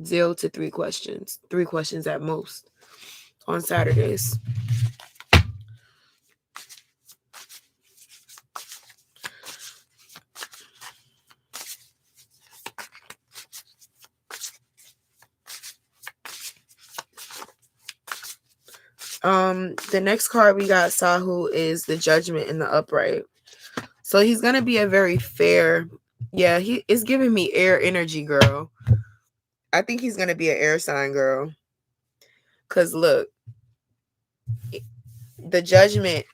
0 to 3 questions. 3 questions at most on Saturdays. The next card we got, Sahu, is the Judgment in the upright. So he's gonna be a very fair. Yeah, he is giving me air energy, girl. I think he's gonna be an air sign, girl. Cause look, the Judgment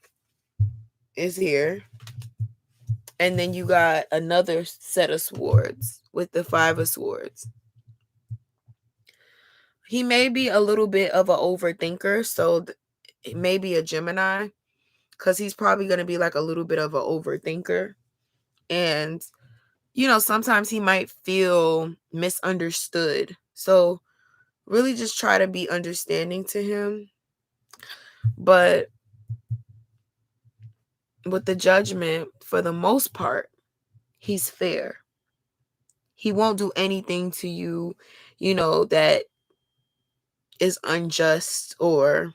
is here, and then you got another set of swords with the 5 of swords. He may be a little bit of an overthinker, so it may be a Gemini, because he's probably going to be like a little bit of an overthinker. And, sometimes he might feel misunderstood. So really just try to be understanding to him. But with the Judgment, for the most part, he's fair. He won't do anything to you, that is unjust or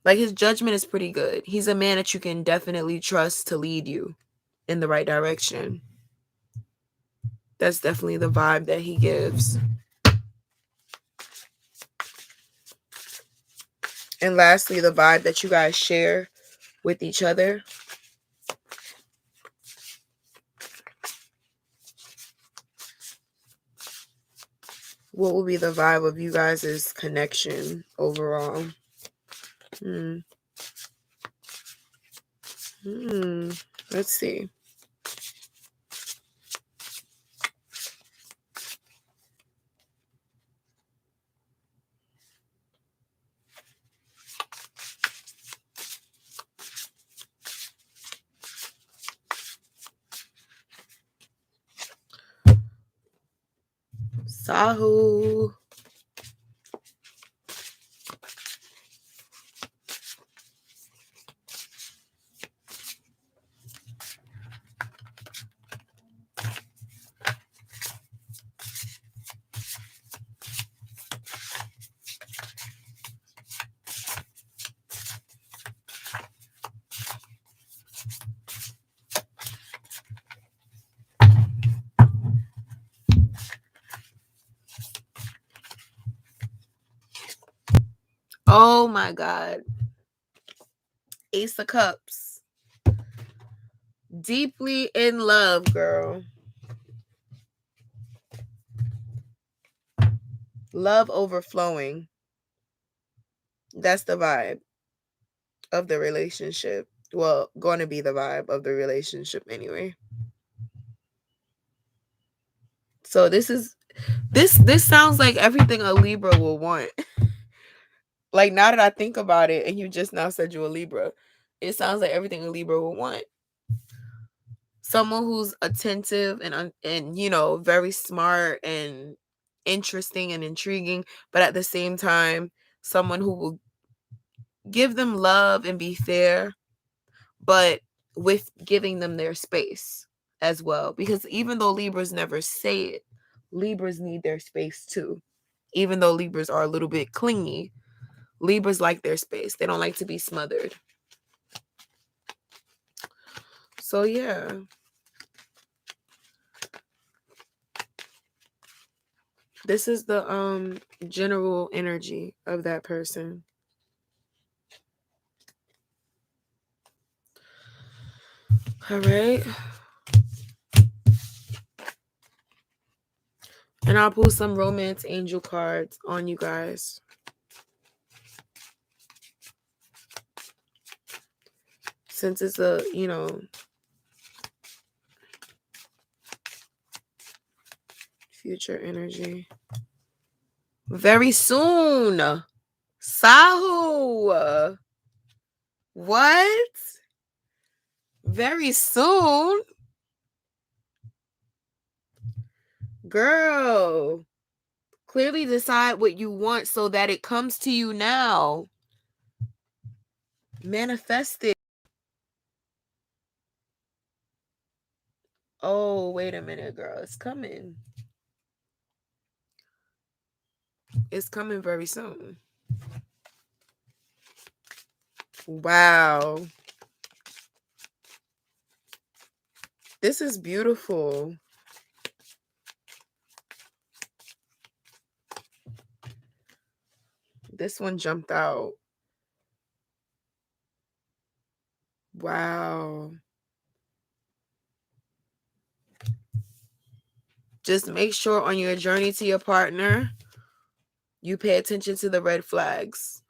Like, his judgment is pretty good. He's a man that you can definitely trust to lead you in the right direction. That's definitely the vibe that he gives. And lastly, the vibe that you guys share with each other. What will be the vibe of you guys' connection overall? Let's see. Sahu. Oh my God. Ace of Cups. Deeply in love, girl. Love overflowing. That's the vibe of the relationship. Well, going to be the vibe of the relationship anyway. So this sounds like everything a Libra will want. Like, now that I think about it, and you just now said you're a Libra, it sounds like everything a Libra will want. Someone who's attentive and you know, very smart and interesting and intriguing, but at the same time, someone who will give them love and be fair, but with giving them their space as well. Because even though Libras never say it, Libras need their space too. Even though Libras are a little bit clingy, Libras like their space. They don't like to be smothered. So yeah. This is the general energy of that person. All right. And I'll pull some romance angel cards on you guys. Since it's a, you know, future energy. Very soon. Sahu. What? Very soon? Girl. Clearly decide what you want so that it comes to you now. Manifest it. Oh, wait a minute, girl. It's coming. It's coming very soon. Wow. This is beautiful. This one jumped out. Wow. Just make sure on your journey to your partner, you pay attention to the red flags.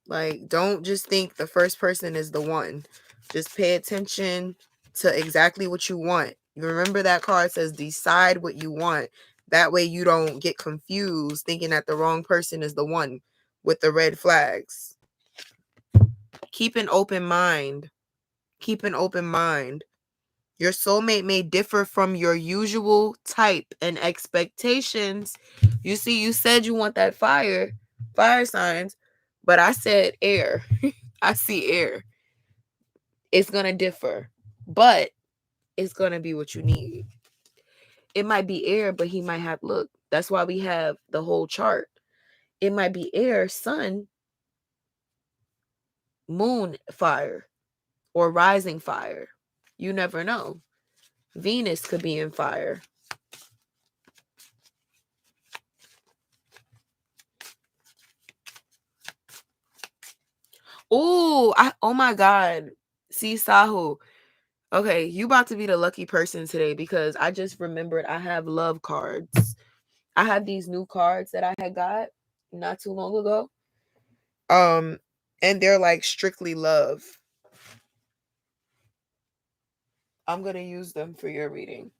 Like, don't just think the first person is the one. Just pay attention to exactly what you want. You remember that card says decide what you want. That way you don't get confused thinking that the wrong person is the one with the red flags. Keep an open mind. Keep an open mind. Your soulmate may differ from your usual type and expectations. You see, you said you want that fire signs, but I said air. I see air. It's going to differ, but it's going to be what you need. It might be air, but he might have, look, that's why we have the whole chart. It might be air, sun, moon, fire, or rising fire. You never know. Venus could be in fire. Oh my God. See, Sahu. Okay, you about to be the lucky person today because I just remembered I have love cards. I have these new cards that I had got not too long ago. And they're like strictly love. I'm going to use them for your reading.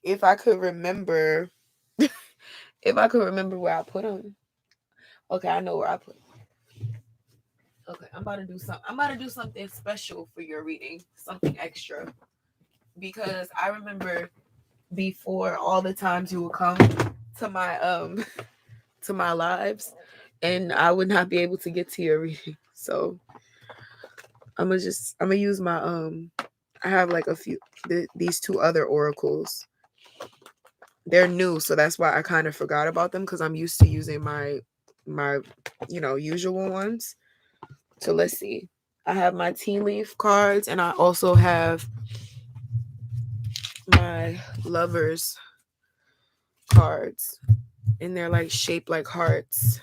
If I could remember where I put them. Okay, I know where I put them. Okay, I'm about to do something special for your reading, something extra. Because I remember before all the times you would come to my to my lives and I would not be able to get to your reading. So I'm gonna use my I have like a few these two other oracles. They're new, so that's why I kind of forgot about them because I'm used to using my usual ones. So let's see. I have my tea leaf cards and I also have my lovers cards and they're like shaped like hearts.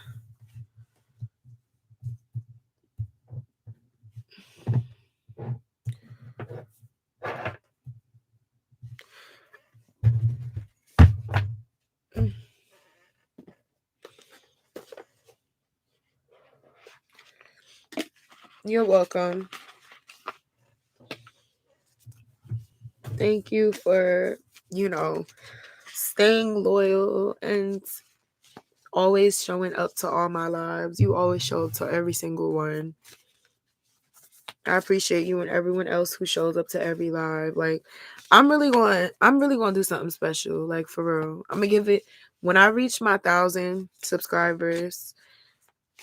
You're welcome. Thank you for, staying loyal and always showing up to all my lives. You always show up to every single one. I appreciate you and everyone else who shows up to every live. Like, I'm really going to do something special. Like, for real. I'm going to give it, when I reach my 1,000 subscribers,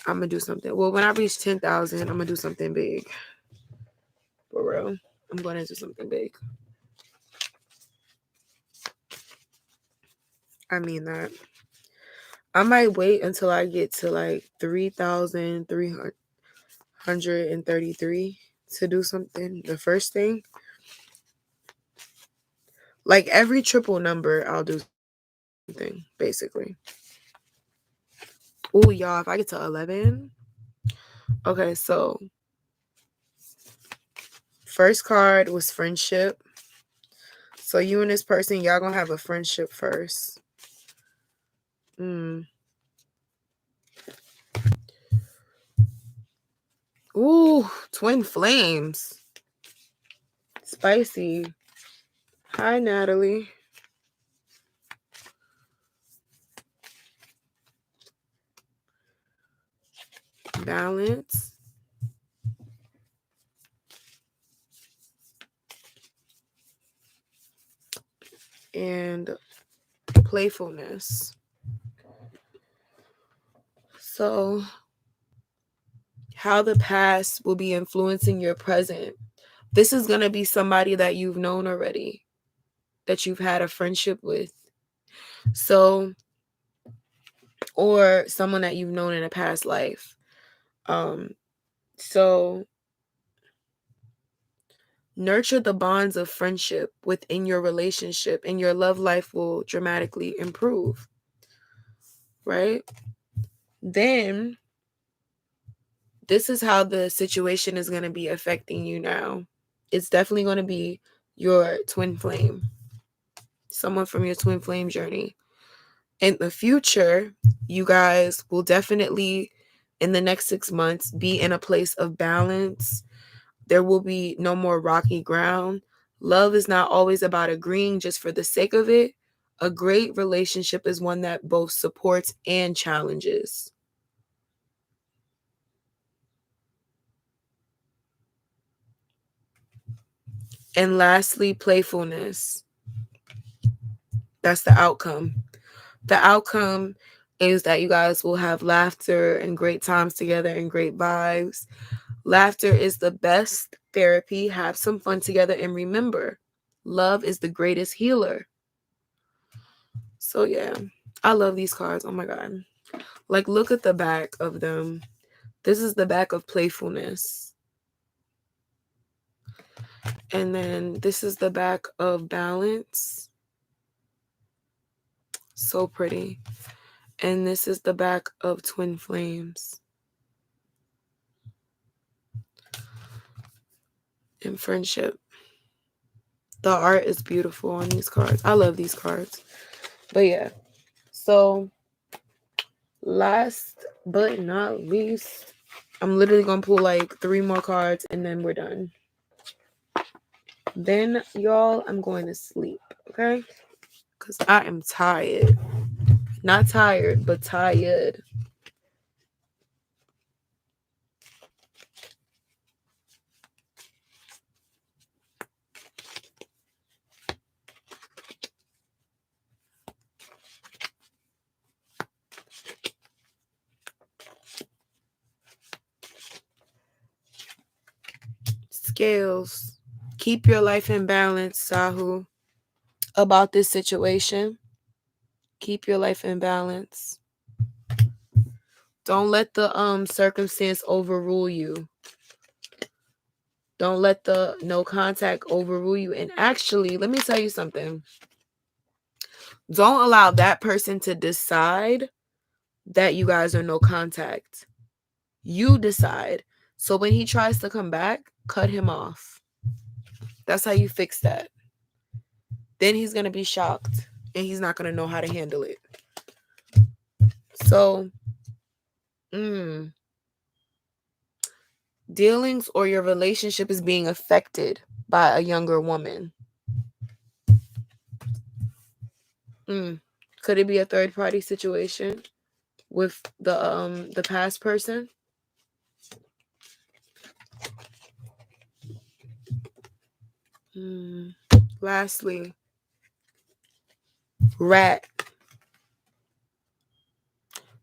I'm going to do something. Well, when I reach 10,000, I'm going to do something big. For real. I'm going to do something big. I mean that. I might wait until I get to like 3,333 to do something. The first thing. Like every triple number, I'll do something, basically. Oh, y'all, if I get to 11. Okay, so first card was friendship. So you and this person, y'all gonna have a friendship first. Ooh, twin flames. Spicy. Hi, Natalie. Balance. And playfulness. So, how the past will be influencing your present. This is going to be somebody that you've known already, that you've had a friendship with. So, or someone that you've known in a past life. So nurture the bonds of friendship within your relationship and your love life will dramatically improve. Right? Then this is how the situation is going to be affecting you now. It's definitely going to be your twin flame. Someone from your twin flame journey. In the future, you guys will definitely, in the next 6 months, be in a place of balance. There will be no more rocky ground. Love is not always about agreeing just for the sake of it. A great relationship is one that both supports and challenges. And lastly, playfulness. That's the outcome. The outcome is that you guys will have laughter and great times together and great vibes. Laughter is the best therapy. Have some fun together, and remember, love is the greatest healer. So yeah, I love these cards. Oh my god. Like, look at the back of them. This is the back of playfulness. And then this is the back of balance. So pretty. And this is the back of twin flames. And friendship. The art is beautiful on these cards. I love these cards. But yeah. So last but not least, I'm literally going to pull like 3 more cards and then we're done. Then, y'all, I'm going to sleep, okay? Because I am tired. Not tired, but tired. Scales. Keep your life in balance, Sahu. About this situation, keep your life in balance. Don't let the circumstance overrule you. Don't let the no contact overrule you. And actually, let me tell you something. Don't allow that person to decide that you guys are no contact. You decide. So when he tries to come back, cut him off. That's how you fix that. Then he's going to be shocked and he's not going to know how to handle it. So, dealings or your relationship is being affected by a younger woman. Could it be a third party situation with the past person? Lastly, rat.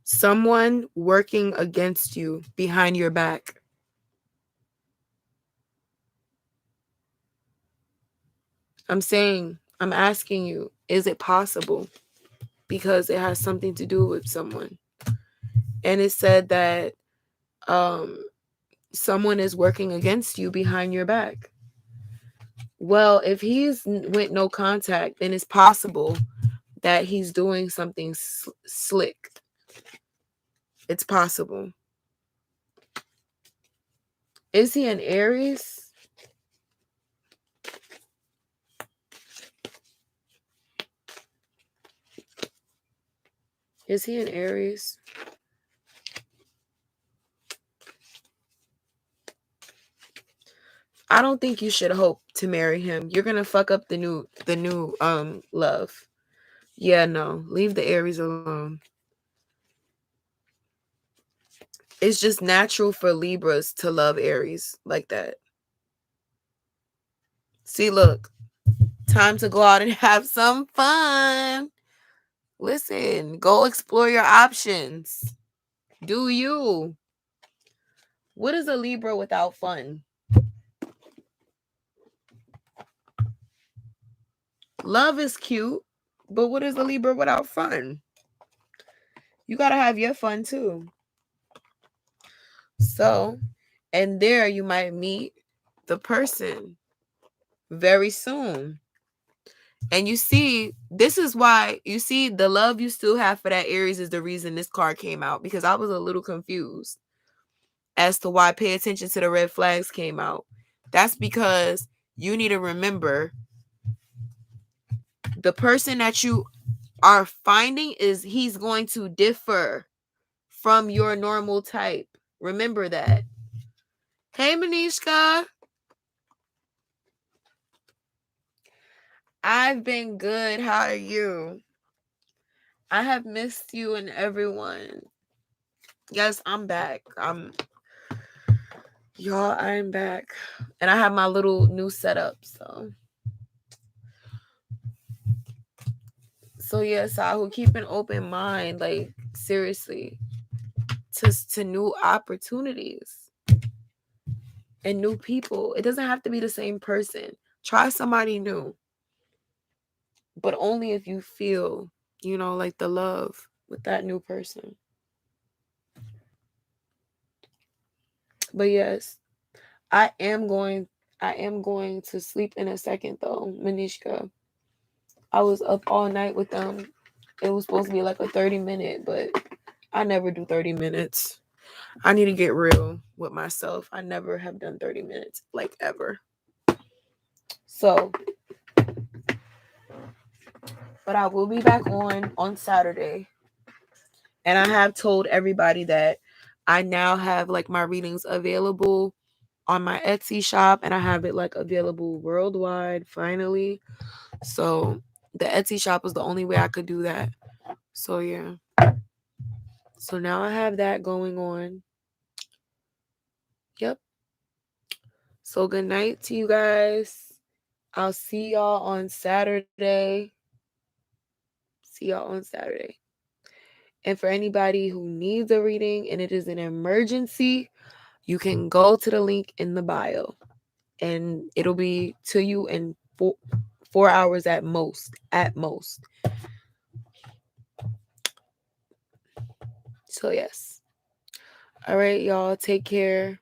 Someone working against you behind your back. I'm asking you, is it possible? Because it has something to do with someone. And it said that someone is working against you behind your back. Well, if he's with no contact, then it's possible that he's doing something slick. It's possible. Is he an Aries? Is he an Aries? I don't think you should hope to marry him. You're gonna fuck up the new love. Yeah, no. Leave the Aries alone. It's just natural for Libras to love Aries like that. See, look. Time to go out and have some fun. Listen, go explore your options. Do you? What is a Libra without fun? Love is cute, but what is a Libra without fun? You gotta have your fun too. So, and there you might meet the person very soon. And you see, this is why, you see, the love you still have for that Aries is the reason this card came out, because I was a little confused as to why pay attention to the red flags came out. That's because you need to remember the person that you are finding he's going to differ from your normal type. Remember that. Hey, Manishka. I've been good. How are you? I have missed you and everyone. Yes, I'm back. Y'all, I'm back. And I have my little new setup, so So yeah, Sahu, keep an open mind, like seriously, to new opportunities and new people. It doesn't have to be the same person. Try somebody new, but only if you feel, like the love with that new person. But yes, I am going to sleep in a second though, Manishka. I was up all night with them. It was supposed to be like a 30-minute, but I never do 30 minutes. I need to get real with myself. I never have done 30 minutes, like ever. So, but I will be back on Saturday. And I have told everybody that I now have like my readings available on my Etsy shop, and I have it like available worldwide finally. So the Etsy shop was the only way I could do that. So yeah. So now I have that going on. Yep. So good night to you guys. I'll see y'all on Saturday. See y'all on Saturday. And for anybody who needs a reading and it is an emergency, you can go to the link in the bio and it'll be to you in 4 hours at most. At most. So yes. All right, y'all. Take care.